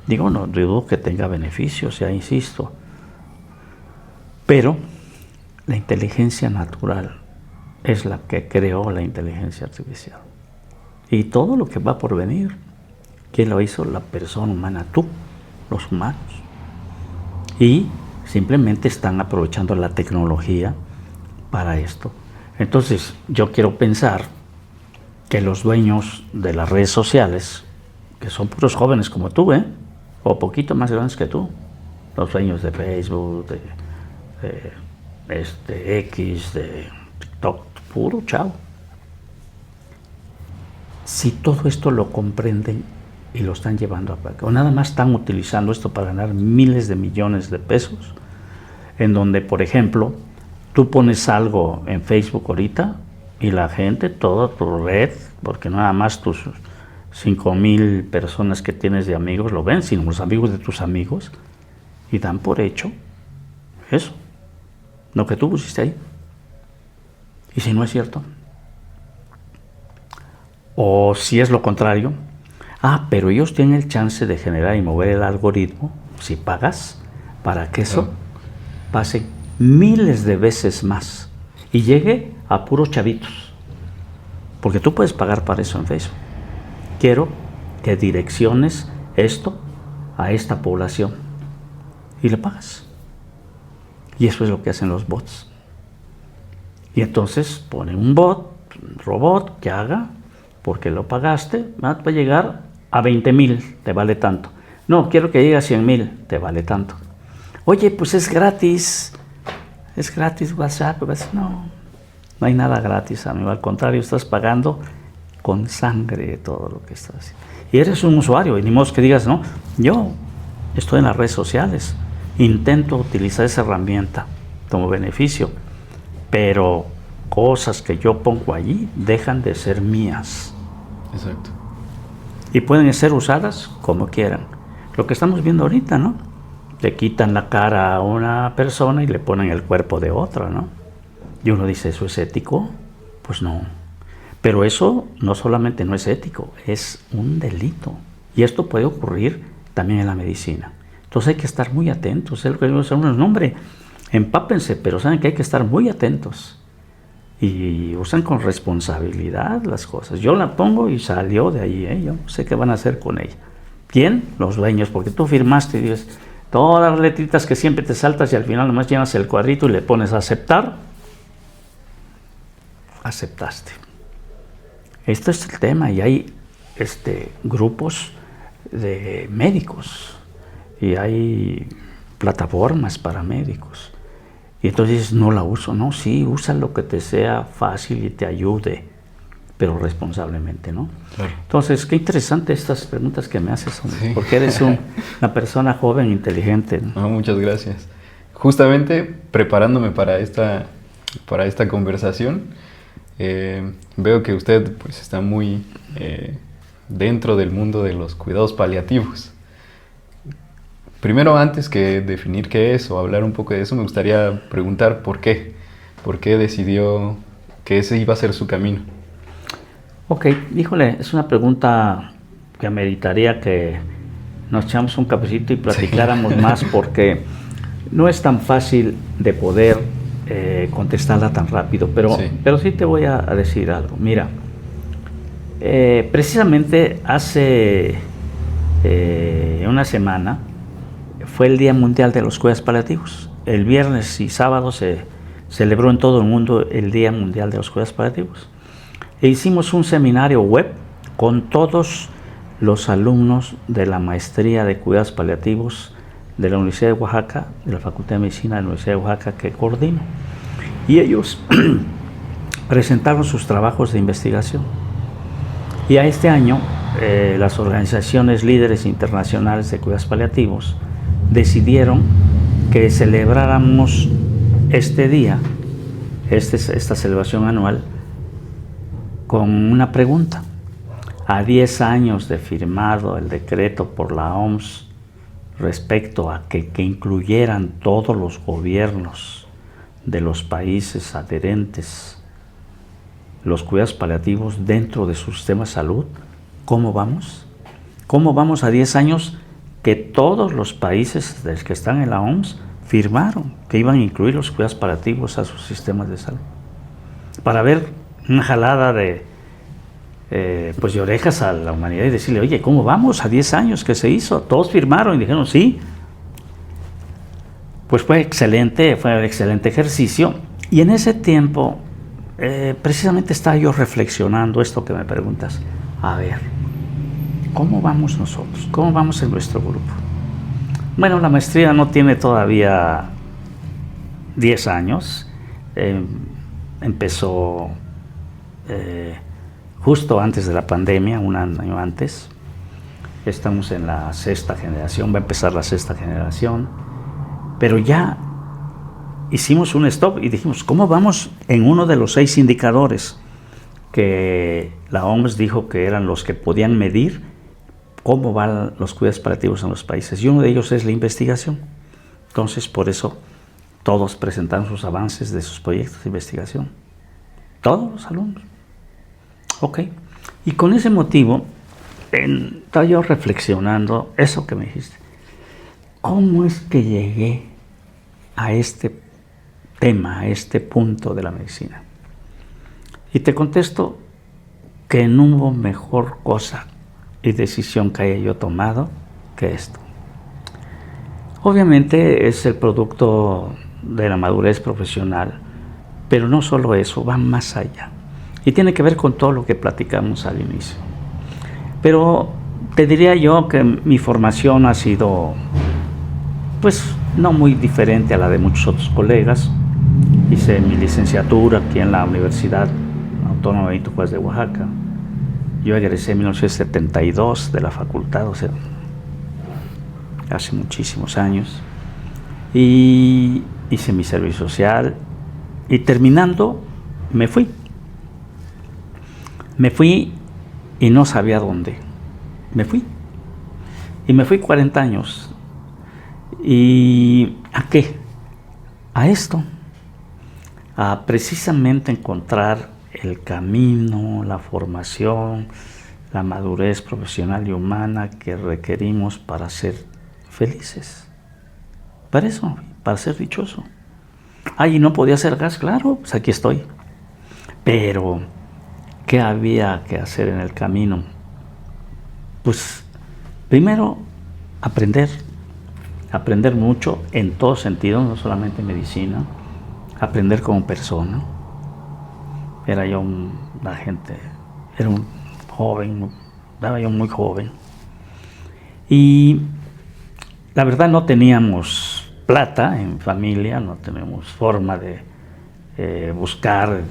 Digo, no dudo que tenga beneficios, ya insisto. Pero la inteligencia natural es la que creó la inteligencia artificial. Y todo lo que va por venir, ¿quién lo hizo? La persona humana, tú, los humanos. Y simplemente están aprovechando la tecnología para esto. Entonces, yo quiero pensar que los dueños de las redes sociales, que son puros jóvenes como tú, o poquito más grandes que tú, los dueños de Facebook, de X, de TikTok, puro chao. Si todo esto lo comprenden y lo están llevando a práctica, o nada más están utilizando esto para ganar miles de millones de pesos, en donde, por ejemplo, tú pones algo en Facebook ahorita y la gente, toda tu red, porque nada más tus 5,000 personas que tienes de amigos lo ven, sino los amigos de tus amigos, y dan por hecho eso, lo que tú pusiste ahí. Y si no es cierto, o si es lo contrario, pero ellos tienen el chance de generar y mover el algoritmo, si pagas, para que eso pase miles de veces más y llegue a puros chavitos, porque tú puedes pagar para eso en Facebook. Quiero que direcciones esto a esta población y le pagas. Y eso es lo que hacen los bots. Y entonces ponen un robot que haga, porque lo pagaste, va a llegar a 20,000, te vale tanto. No, quiero que llegue a 100,000, te vale tanto. Oye, pues es gratis WhatsApp. No hay nada gratis, amigo. Al contrario, estás pagando con sangre todo lo que estás haciendo. Y eres un usuario, y ni modo que digas, no, yo estoy en las redes sociales, intento utilizar esa herramienta como beneficio, pero cosas que yo pongo allí dejan de ser mías. Exacto. Y pueden ser usadas como quieran. Lo que estamos viendo ahorita, ¿no? Le quitan la cara a una persona y le ponen el cuerpo de otra, ¿no? Y uno dice, ¿eso es ético? Pues no. Pero eso no solamente no es ético, es un delito. Y esto puede ocurrir también en la medicina. Entonces hay que estar muy atentos. Es lo que digo, hombre, empápense, pero saben que hay que estar muy atentos. Y usan con responsabilidad las cosas. Yo la pongo y salió de ahí, yo no sé qué van a hacer con ella. ¿Quién? Los dueños, porque tú firmaste y dices todas las letritas que siempre te saltas y al final nomás llenas el cuadrito y le pones a aceptar. Aceptaste. Esto es el tema, y hay grupos de médicos y hay plataformas para médicos. Y entonces no la uso, no, sí, usa lo que te sea fácil y te ayude, pero responsablemente, ¿no? Claro. Entonces, qué interesante estas preguntas que me haces, sí. Porque eres una persona joven, inteligente, ¿no? Oh, muchas gracias. Justamente preparándome para esta conversación, veo que usted pues está muy dentro del mundo de los cuidados paliativos. Primero, antes que definir qué es o hablar un poco de eso, me gustaría preguntar por qué. ¿Por qué decidió que ese iba a ser su camino? Ok, híjole, es una pregunta que ameritaría que nos echamos un cafecito y platicáramos más, porque no es tan fácil de poder contestarla tan rápido, pero sí te voy a decir algo. Mira, precisamente hace una semana fue el Día Mundial de los Cuidados Paliativos. El viernes y sábado se celebró en todo el mundo el Día Mundial de los Cuidados Paliativos. E hicimos un seminario web con todos los alumnos de la maestría de Cuidados Paliativos de la Universidad de Oaxaca, de la Facultad de Medicina de la Universidad de Oaxaca, que coordino. Y ellos presentaron sus trabajos de investigación. Y a este año, las organizaciones líderes internacionales de cuidados paliativos decidieron que celebráramos este día, esta celebración anual, con una pregunta. A 10 años de firmado el decreto por la OMS respecto a que incluyeran todos los gobiernos de los países adherentes los cuidados paliativos dentro de su sistema de salud, ¿cómo vamos? ¿Cómo vamos a 10 años que todos los países que están en la OMS firmaron que iban a incluir los cuidados paliativos a sus sistemas de salud. Para ver una jalada de orejas a la humanidad y decirle, oye, ¿cómo vamos? A 10 años que se hizo. Todos firmaron y dijeron, sí. Pues fue excelente ejercicio. Y en ese tiempo, precisamente estaba yo reflexionando esto que me preguntas. A ver, ¿cómo vamos nosotros? ¿Cómo vamos en nuestro grupo? Bueno, la maestría no tiene todavía 10 años. Empezó justo antes de la pandemia, un año antes. Estamos en la 6ª generación, va a empezar la 6ª generación. Pero ya hicimos un stop y dijimos, ¿cómo vamos en uno de los 6 indicadores que la OMS dijo que eran los que podían medir cómo van los cuidados paliativos en los países? Y uno de ellos es la investigación. Entonces, por eso, todos presentaron sus avances de sus proyectos de investigación. Todos los alumnos. Ok. Y con ese motivo, estaba yo reflexionando eso que me dijiste. ¿Cómo es que llegué a este tema, a este punto de la medicina? Y te contesto que no hubo mejor cosa y decisión que haya yo tomado que esto. Obviamente es el producto de la madurez profesional, pero no solo eso, va más allá. Y tiene que ver con todo lo que platicamos al inicio. Pero te diría yo que mi formación ha sido, pues, no muy diferente a la de muchos otros colegas. Hice mi licenciatura aquí en la Universidad Autónoma Benito Juárez de Oaxaca. Yo egresé en 1972 de la facultad, o sea, hace muchísimos años. Y hice mi servicio social y terminando me fui. Me fui y no sabía dónde. Me fui. Y me fui 40 años. ¿Y a qué? A esto. A precisamente encontrar el camino, la formación, la madurez profesional y humana que requerimos para ser felices. Para eso, para ser dichoso. Ay, ¿no podía hacer gas? Claro, pues aquí estoy. Pero, ¿qué había que hacer en el camino? Pues, primero, aprender mucho en todos sentidos, no solamente en medicina, aprender como persona. Era yo un joven, estaba yo muy joven. Y la verdad no teníamos plata en familia, no teníamos forma de buscar,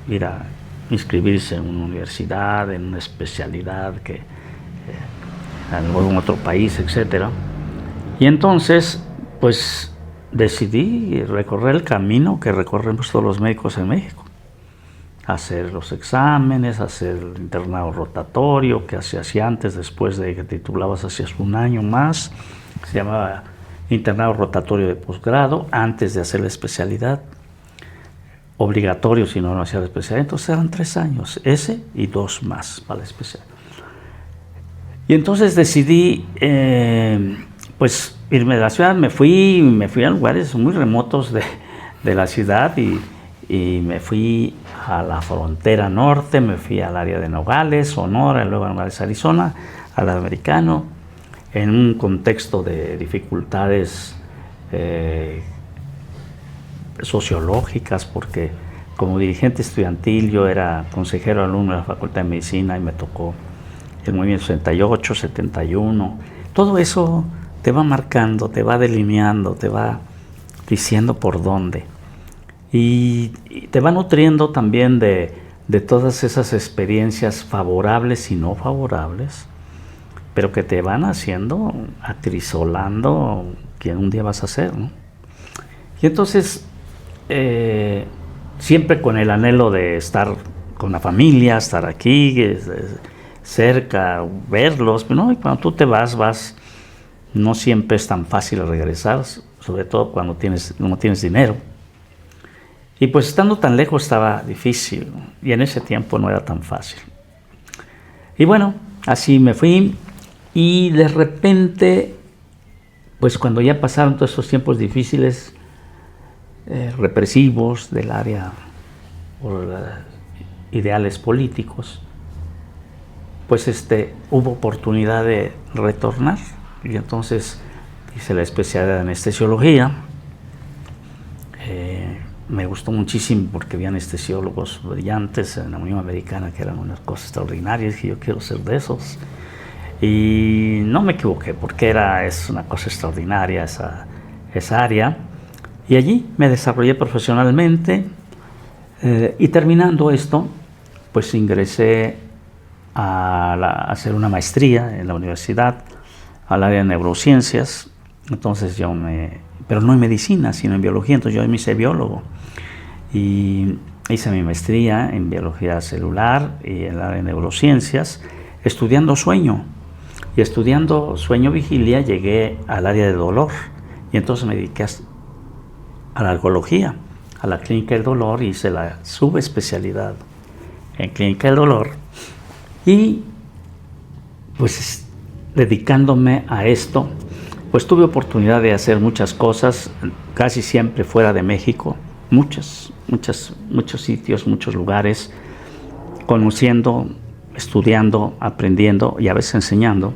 ir a inscribirse en una universidad, en una especialidad que en otro país, etcétera. Y entonces, pues decidí recorrer el camino que recorremos todos los médicos en México. Hacer los exámenes, hacer el internado rotatorio que se hacía antes, después de que titulabas hacías un año más, se llamaba internado rotatorio de posgrado, antes de hacer la especialidad, obligatorio si no hacía la especialidad, entonces eran 3 años, ese y 2 más para la especialidad. Y entonces decidí, pues, irme de la ciudad, me fui a lugares muy remotos de la ciudad y me fui a la frontera norte, me fui al área de Nogales, Sonora, luego a Nogales, Arizona, al americano, en un contexto de dificultades sociológicas, porque como dirigente estudiantil yo era consejero alumno de la Facultad de Medicina y me tocó el movimiento 68, 71. Todo eso te va marcando, te va delineando, te va diciendo por dónde. Y te va nutriendo también de todas esas experiencias favorables y no favorables, pero que te van haciendo, acrisolando quien un día vas a ser, ¿no? Y entonces, siempre con el anhelo de estar con la familia, estar aquí, cerca, verlos, ¿no? Y cuando tú te vas, no siempre es tan fácil regresar, sobre todo cuando no tienes dinero. Y pues estando tan lejos estaba difícil, y en ese tiempo no era tan fácil. Y bueno, así me fui, y de repente pues cuando ya pasaron todos esos tiempos difíciles, represivos del área por ideales políticos, pues hubo oportunidad de retornar y entonces hice la especialidad de anestesiología. Me gustó muchísimo porque había anestesiólogos brillantes en la Unión Americana que eran unas cosas extraordinarias y yo quiero ser de esos. Y no me equivoqué porque es una cosa extraordinaria esa área. Y allí me desarrollé profesionalmente y terminando esto, pues ingresé a hacer una maestría en la universidad al área de neurociencias. Entonces pero no en medicina, sino en biología, entonces yo me hice biólogo y hice mi maestría en biología celular y en el área de neurociencias, estudiando sueño. Y estudiando sueño-vigilia llegué al área de dolor y entonces me dediqué a la algología, a la clínica del dolor, y hice la subespecialidad en clínica del dolor y pues dedicándome a esto, pues tuve oportunidad de hacer muchas cosas, casi siempre fuera de México, muchos sitios, muchos lugares, conociendo, estudiando, aprendiendo y a veces enseñando.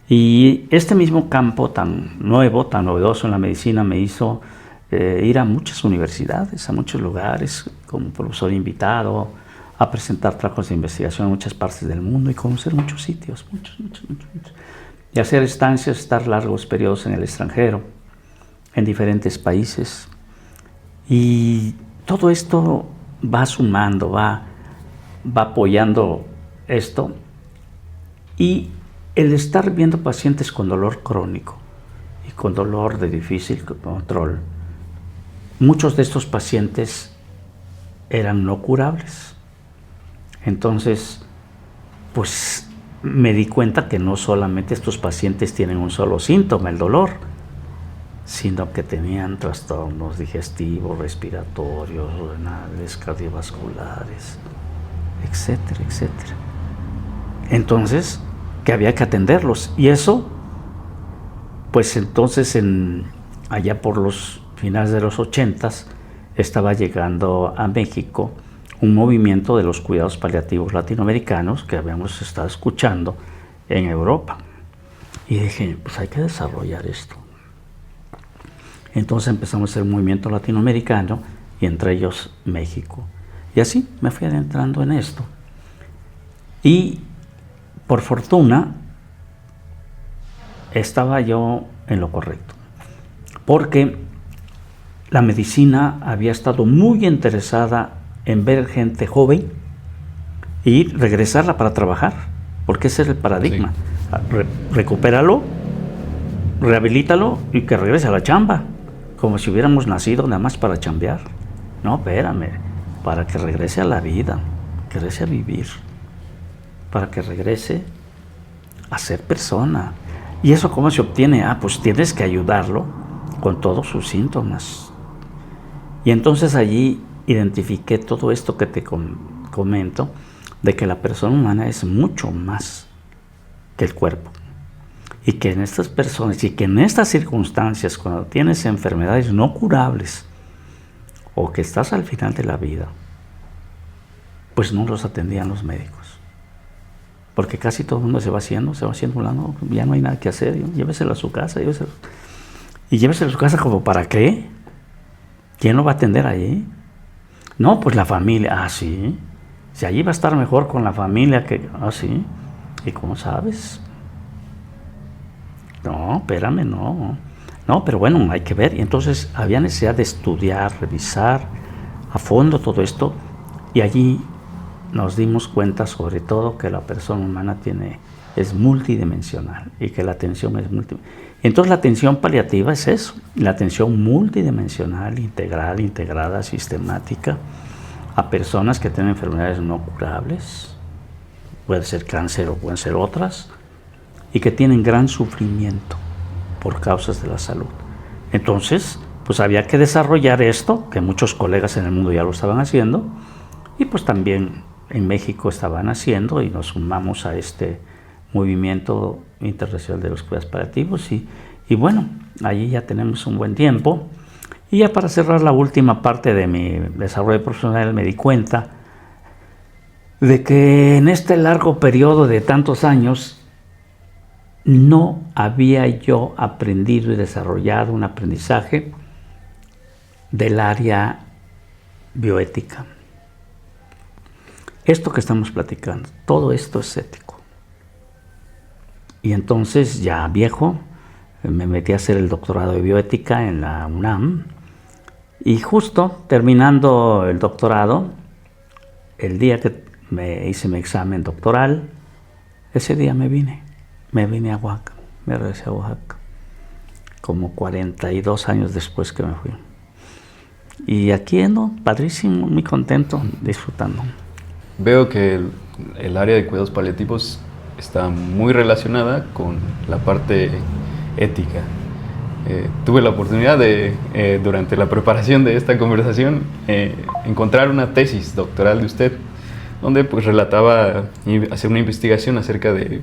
Y este mismo campo tan nuevo, tan novedoso en la medicina me hizo ir a muchas universidades, a muchos lugares, como profesor invitado, a presentar trabajos de investigación en muchas partes del mundo y conocer muchos sitios, muchos. Y hacer estancias, estar largos periodos en el extranjero, en diferentes países. Y todo esto va sumando, va apoyando esto. Y el estar viendo pacientes con dolor crónico y con dolor de difícil control, muchos de estos pacientes eran no curables. Entonces, pues me di cuenta que no solamente estos pacientes tienen un solo síntoma, el dolor, sino que tenían trastornos digestivos, respiratorios, renales, cardiovasculares, etcétera, etcétera. Entonces, que había que atenderlos. Y eso, pues entonces allá por los finales de los 80s, estaba llegando a México un movimiento de los cuidados paliativos latinoamericanos que habíamos estado escuchando en Europa. Y dije, pues hay que desarrollar esto. Entonces empezamos a hacer un movimiento latinoamericano y entre ellos México. Y así me fui adentrando en esto. Y por fortuna estaba yo en lo correcto, porque la medicina había estado muy interesada en ver gente joven y regresarla para trabajar, porque ese es el paradigma. Sí. Recupéralo, rehabilítalo y que regrese a la chamba, como si hubiéramos nacido nada más para chambear. No, espérame, para que regrese a la vida, que regrese a vivir, para que regrese a ser persona. ¿Y eso cómo se obtiene? Pues tienes que ayudarlo con todos sus síntomas. Y entonces allí identifiqué todo esto que te comento, de que la persona humana es mucho más que el cuerpo. Y que en estas personas, y que en estas circunstancias, cuando tienes enfermedades no curables, o que estás al final de la vida, pues no los atendían los médicos. Porque casi todo el mundo se va haciendo un lado, ya no hay nada que hacer, lléveselo a su casa, y lléveselo a su casa como ¿para qué? ¿Quién lo va a atender allí? No, pues la familia, sí, si allí va a estar mejor con la familia que, sí, ¿y cómo sabes? No, espérame, no, pero bueno, hay que ver, y entonces había necesidad de estudiar, revisar a fondo todo esto, y allí nos dimos cuenta sobre todo que la persona humana es multidimensional y que la atención es multidimensional. Entonces la atención paliativa es eso, la atención multidimensional, integral, integrada, sistemática a personas que tienen enfermedades no curables, puede ser cáncer o pueden ser otras, y que tienen gran sufrimiento por causas de la salud. Entonces, pues había que desarrollar esto, que muchos colegas en el mundo ya lo estaban haciendo, y pues también en México estaban haciendo, y nos sumamos a este movimiento internacional de los cuidados paliativos, y Y bueno, allí ya tenemos un buen tiempo. Y ya para cerrar la última parte de mi desarrollo profesional, me di cuenta de que en este largo periodo de tantos años no había yo aprendido y desarrollado un aprendizaje del área bioética. Esto que estamos platicando, todo esto es ético. Y entonces, ya viejo, me metí a hacer el doctorado de bioética en la UNAM. Y justo terminando el doctorado, el día que me hice mi examen doctoral, ese día me vine a Oaxaca, me regresé a Oaxaca, como 42 años después que me fui. Y aquí ando, padrísimo, muy contento, disfrutando. Veo que el área de cuidados paliativos está muy relacionada con la parte ética. Tuve la oportunidad de, durante la preparación de esta conversación, encontrar una tesis doctoral de usted, donde pues relataba hacer una investigación acerca de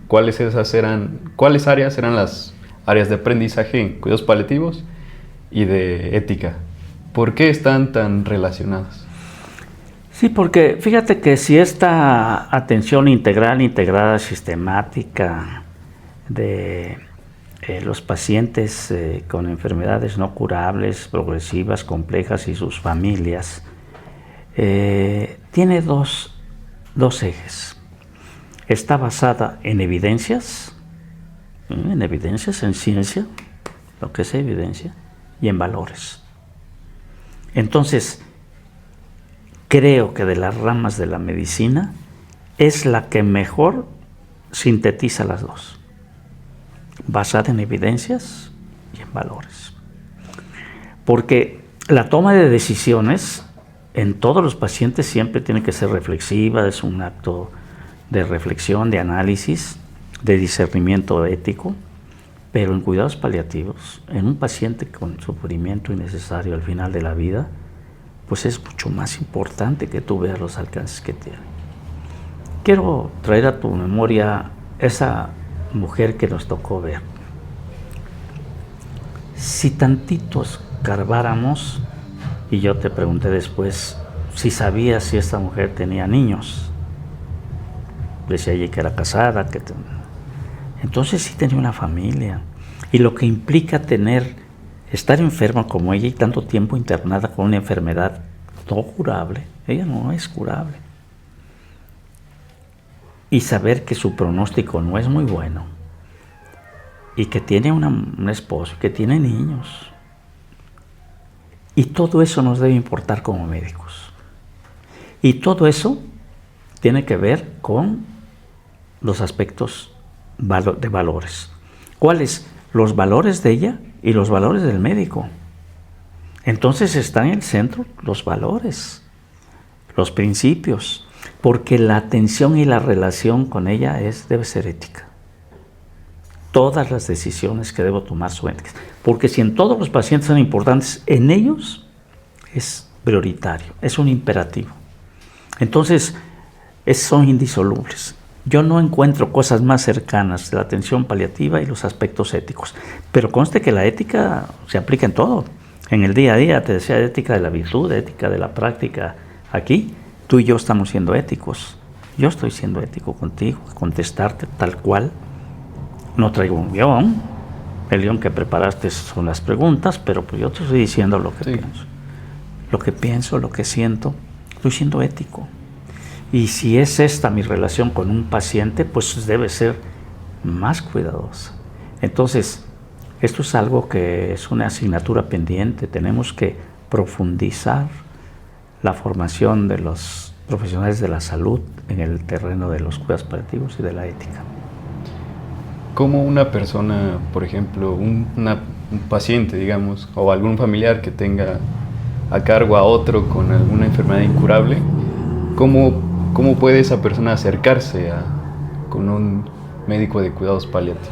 cuáles áreas eran las áreas de aprendizaje en cuidados paliativos y de ética. ¿Por qué están tan relacionadas? Sí, porque fíjate que si esta atención integral, integrada, sistemática de los pacientes con enfermedades no curables, progresivas, complejas y sus familias, tiene dos ejes. Está basada en evidencias, en ciencia, lo que es evidencia, y en valores. Entonces, creo que de las ramas de la medicina es la que mejor sintetiza las dos, basada en evidencias y en valores. Porque la toma de decisiones en todos los pacientes siempre tiene que ser reflexiva, es un acto de reflexión, de análisis, de discernimiento ético, pero en cuidados paliativos, en un paciente con sufrimiento innecesario al final de la vida, pues es mucho más importante que tú veas los alcances que tiene. Quiero traer a tu memoria esa mujer que nos tocó ver. Si tantitos escarbáramos, y yo te pregunté después si sabías si esta mujer tenía niños, decía ella que era casada, entonces sí tenía una familia, y lo que implica estar enferma como ella y tanto tiempo internada con una enfermedad no curable, ella no es curable, y saber que su pronóstico no es muy bueno, y que tiene un esposo, que tiene niños, y todo eso nos debe importar como médicos, y todo eso tiene que ver con los aspectos de valores. ¿Cuáles? Los valores de ella y los valores del médico. Entonces están en el centro los valores, los principios, porque la atención y la relación con ella debe ser ética. Todas las decisiones que debo tomar son éticas, porque si en todos los pacientes son importantes, en ellos es prioritario, es un imperativo. Entonces, son indisolubles. Yo no encuentro cosas más cercanas de la atención paliativa y los aspectos éticos, pero conste que la ética se aplica en todo. En el día a día, te decía, ética de la virtud, ética de la práctica. Aquí, tú y yo estamos siendo éticos. Yo estoy siendo ético contigo, contestarte tal cual. No traigo un guión. El guión que preparaste son las preguntas, pero pues yo te estoy diciendo lo que pienso. Lo que pienso, lo que siento. Estoy siendo ético. Y si es esta mi relación con un paciente, pues debe ser más cuidadosa. Entonces, esto es algo que es una asignatura pendiente. Tenemos que profundizar la formación de los profesionales de la salud en el terreno de los cuidados paliativos y de la ética. ¿Cómo una persona, por ejemplo, un paciente, digamos, o algún familiar que tenga a cargo a otro con alguna enfermedad incurable, ¿cómo puede esa persona acercarse con un médico de cuidados paliativos?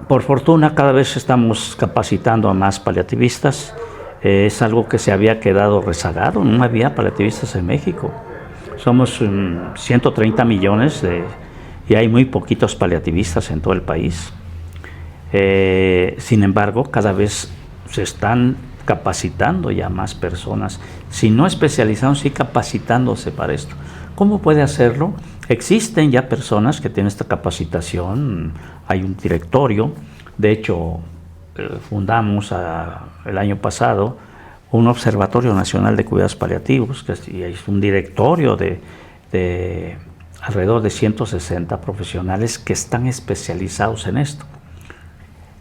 Por fortuna, cada vez estamos capacitando a más paliativistas. Es algo que se había quedado rezagado, no había paliativistas en México. Somos 130 millones y hay muy poquitos paliativistas en todo el país. Sin embargo, cada vez se están capacitando ya más personas, si no especializados, sí capacitándose para esto. ¿Cómo puede hacerlo? Existen ya personas que tienen esta capacitación, hay un directorio, de hecho fundamos el año pasado un Observatorio Nacional de Cuidados Paliativos, que es un directorio de alrededor de 160 profesionales que están especializados en esto.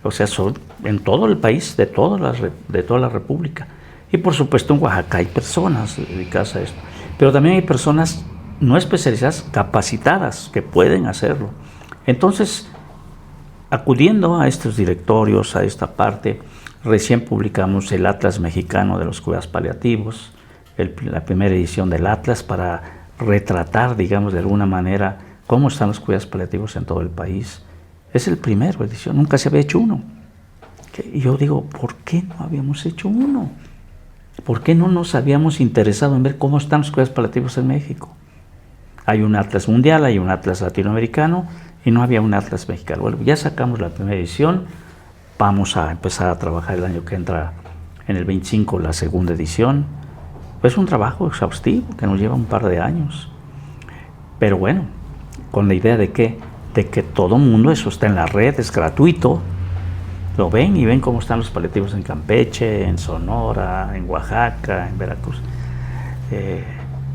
O sea, son en todo el país, de toda la República. Y por supuesto en Oaxaca hay personas dedicadas a esto. Pero también hay personas no especializadas, capacitadas, que pueden hacerlo. Entonces, acudiendo a estos directorios, a esta parte, recién publicamos el Atlas Mexicano de los Cuidados Paliativos, la primera edición del Atlas, para retratar, digamos, de alguna manera, cómo están los cuidados paliativos en todo el país. Es el primero edición, nunca se había hecho uno. Y yo digo, ¿por qué no habíamos hecho uno? ¿Por qué no nos habíamos interesado en ver cómo están los cuidados paliativos en México? Hay un Atlas mundial, hay un Atlas latinoamericano y no había un Atlas mexicano. Bueno, ya sacamos la primera edición, vamos a empezar a trabajar el año que entra, en el 25, la segunda edición. Es un trabajo exhaustivo que nos lleva un par de años. Pero bueno, con la idea de que todo mundo, eso está en la red, es gratuito, lo ven y ven cómo están los paliativos en Campeche, en Sonora, en Oaxaca, en Veracruz.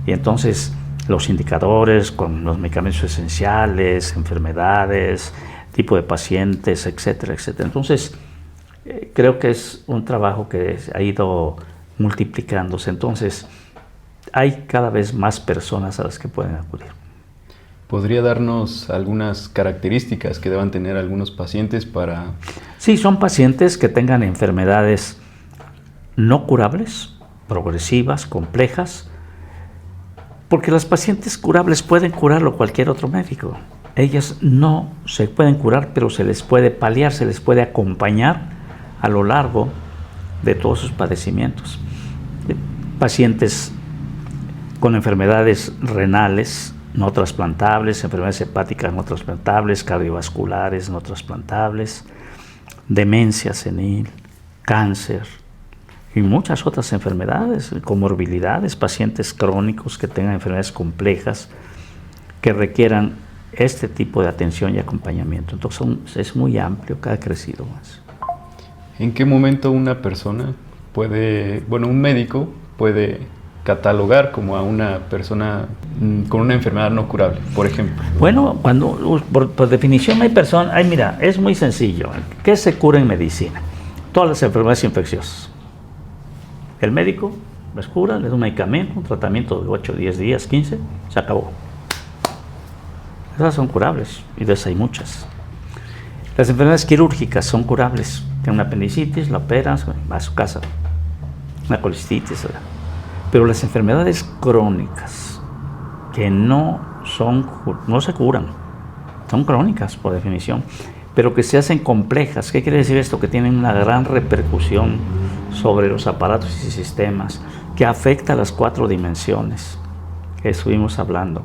Y entonces los indicadores con los medicamentos esenciales, enfermedades, tipo de pacientes, etcétera, etcétera. Entonces, creo que es un trabajo que ha ido multiplicándose. Entonces, hay cada vez más personas a las que pueden acudir. ¿Podría darnos algunas características que deban tener algunos pacientes para...? Sí, son pacientes que tengan enfermedades no curables, progresivas, complejas, porque las pacientes curables pueden curarlo cualquier otro médico. Ellas no se pueden curar, pero se les puede paliar, se les puede acompañar a lo largo de todos sus padecimientos. Pacientes con enfermedades renales no trasplantables, enfermedades hepáticas no trasplantables, cardiovasculares no trasplantables, demencia senil, cáncer y muchas otras enfermedades, comorbilidades, pacientes crónicos que tengan enfermedades complejas que requieran este tipo de atención y acompañamiento. Entonces es muy amplio, cada crecido más. ¿En qué momento una persona un médico puede catalogar como a una persona con una enfermedad no curable, por ejemplo? Bueno, por definición mira, es muy sencillo. ¿Qué se cura en medicina? Todas las enfermedades infecciosas. El médico las cura, le da un medicamento, un tratamiento de 8, 10 días, 15, se acabó. Esas son curables y de esas hay muchas. Las enfermedades quirúrgicas son curables. Tiene una apendicitis, la operas, va a su casa. Una colicitis, ¿verdad? Pero las enfermedades crónicas que no se curan, son crónicas por definición, pero que se hacen complejas. ¿Qué quiere decir esto? Que tienen una gran repercusión sobre los aparatos y sistemas, que afecta a las 4 dimensiones que estuvimos hablando.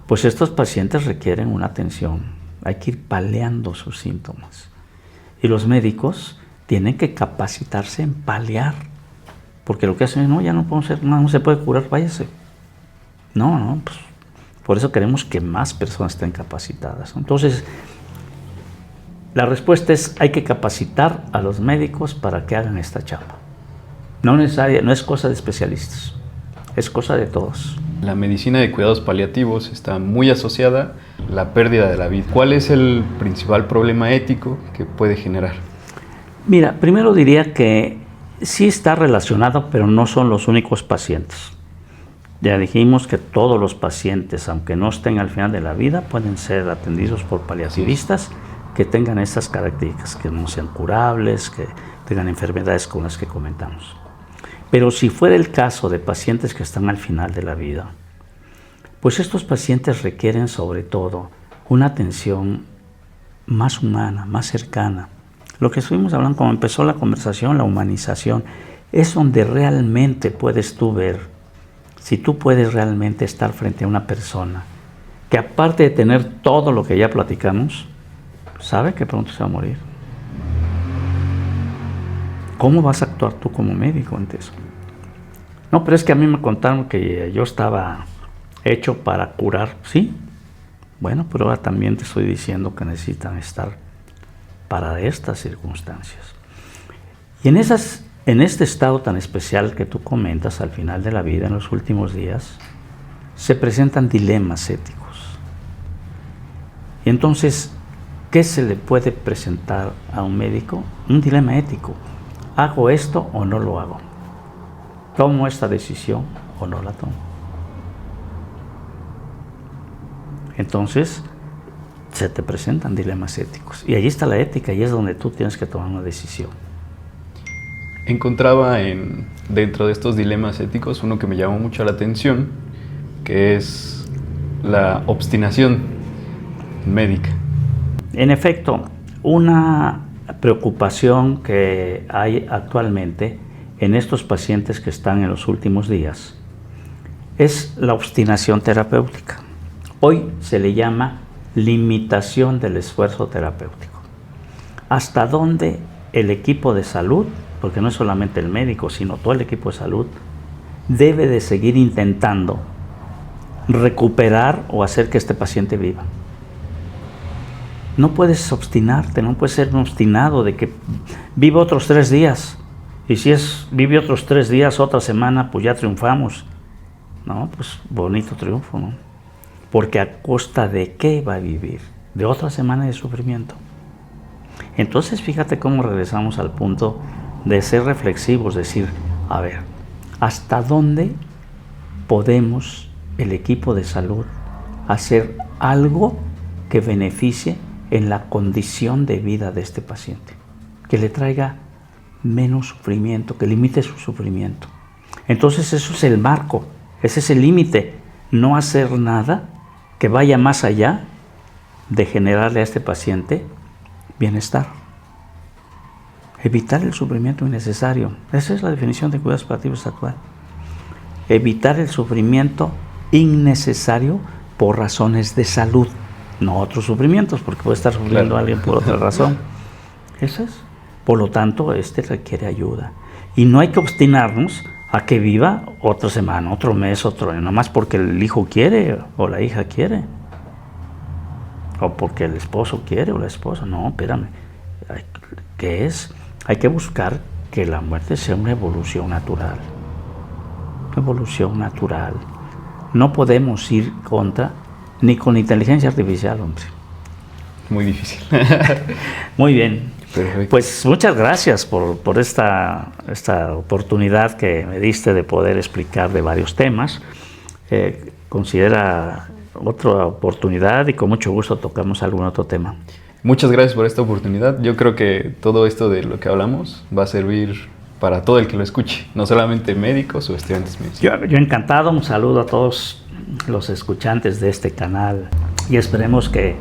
Pues estos pacientes requieren una atención, hay que ir paliando sus síntomas. Y los médicos tienen que capacitarse en paliar, porque lo que hacen es, no, ya no podemos hacer nada, no se puede curar, váyase. No, pues por eso queremos que más personas estén capacitadas. Entonces, la respuesta es, hay que capacitar a los médicos para que hagan esta chamba. No es cosa de especialistas, es cosa de todos. La medicina de cuidados paliativos está muy asociada a la pérdida de la vida. ¿Cuál es el principal problema ético que puede generar? Mira, primero diría que sí está relacionado, pero no son los únicos pacientes. Ya dijimos que todos los pacientes, aunque no estén al final de la vida, pueden ser atendidos por paliativistas que tengan estas características, que no sean curables, que tengan enfermedades como las que comentamos. Pero si fuera el caso de pacientes que están al final de la vida, pues estos pacientes requieren sobre todo una atención más humana, más cercana. Lo que estuvimos hablando cuando empezó la conversación, la humanización, es donde realmente puedes tú ver, si tú puedes realmente estar frente a una persona que aparte de tener todo lo que ya platicamos, sabe que pronto se va a morir. ¿Cómo vas a actuar tú como médico ante eso? No, pero es que a mí me contaron que yo estaba hecho para curar. Sí, bueno, pero ahora también te estoy diciendo que necesitan estar para estas circunstancias. Y en este estado tan especial que tú comentas al final de la vida, en los últimos días, se presentan dilemas éticos. Y entonces, ¿qué se le puede presentar a un médico? Un dilema ético. ¿Hago esto o no lo hago? ¿Tomo esta decisión o no la tomo? Entonces, se te presentan dilemas éticos. Y allí está la ética y es donde tú tienes que tomar una decisión. Encontraba dentro de estos dilemas éticos uno que me llamó mucho la atención, que es la obstinación médica. En efecto, una preocupación que hay actualmente en estos pacientes que están en los últimos días es la obstinación terapéutica. Hoy se le llama limitación del esfuerzo terapéutico. ¿Hasta dónde el equipo de salud, porque no es solamente el médico, sino todo el equipo de salud, debe de seguir intentando recuperar o hacer que este paciente viva? No puedes obstinarte, no puedes ser un obstinado de que vive otros 3 días. Y si vive otros 3 días, otra semana, pues ya triunfamos. No, pues bonito triunfo, ¿no? Porque a costa de qué va a vivir, de otra semana de sufrimiento. Entonces fíjate cómo regresamos al punto de ser reflexivos, decir, a ver, ¿hasta dónde podemos, el equipo de salud, hacer algo que beneficie en la condición de vida de este paciente? Que le traiga menos sufrimiento, que limite su sufrimiento. Entonces eso es el marco, ese es el límite, no hacer nada que vaya más allá de generarle a este paciente bienestar. Evitar el sufrimiento innecesario. Esa es la definición de cuidados paliativos actual. Evitar el sufrimiento innecesario por razones de salud, no otros sufrimientos, porque puede estar sufriendo alguien por otra razón. Eso es. Por lo tanto, requiere ayuda. Y no hay que obstinarnos a que viva otra semana, otro mes, otro año, nomás porque el hijo quiere o la hija quiere. O porque el esposo quiere o la esposa. No, espérame. ¿Qué es? Hay que buscar que la muerte sea una evolución natural. Una evolución natural. No podemos ir contra, ni con inteligencia artificial, hombre. Muy difícil. Muy bien. Perfecto. Pues muchas gracias por esta oportunidad que me diste de poder explicar de varios temas. Considera otra oportunidad y con mucho gusto tocamos algún otro tema. Muchas gracias por esta oportunidad. Yo creo que todo esto de lo que hablamos va a servir para todo el que lo escuche, no solamente médicos o estudiantes de medicina. Yo encantado, un saludo a todos los escuchantes de este canal y esperemos que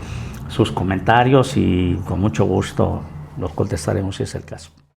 sus comentarios y con mucho gusto los contestaremos si es el caso.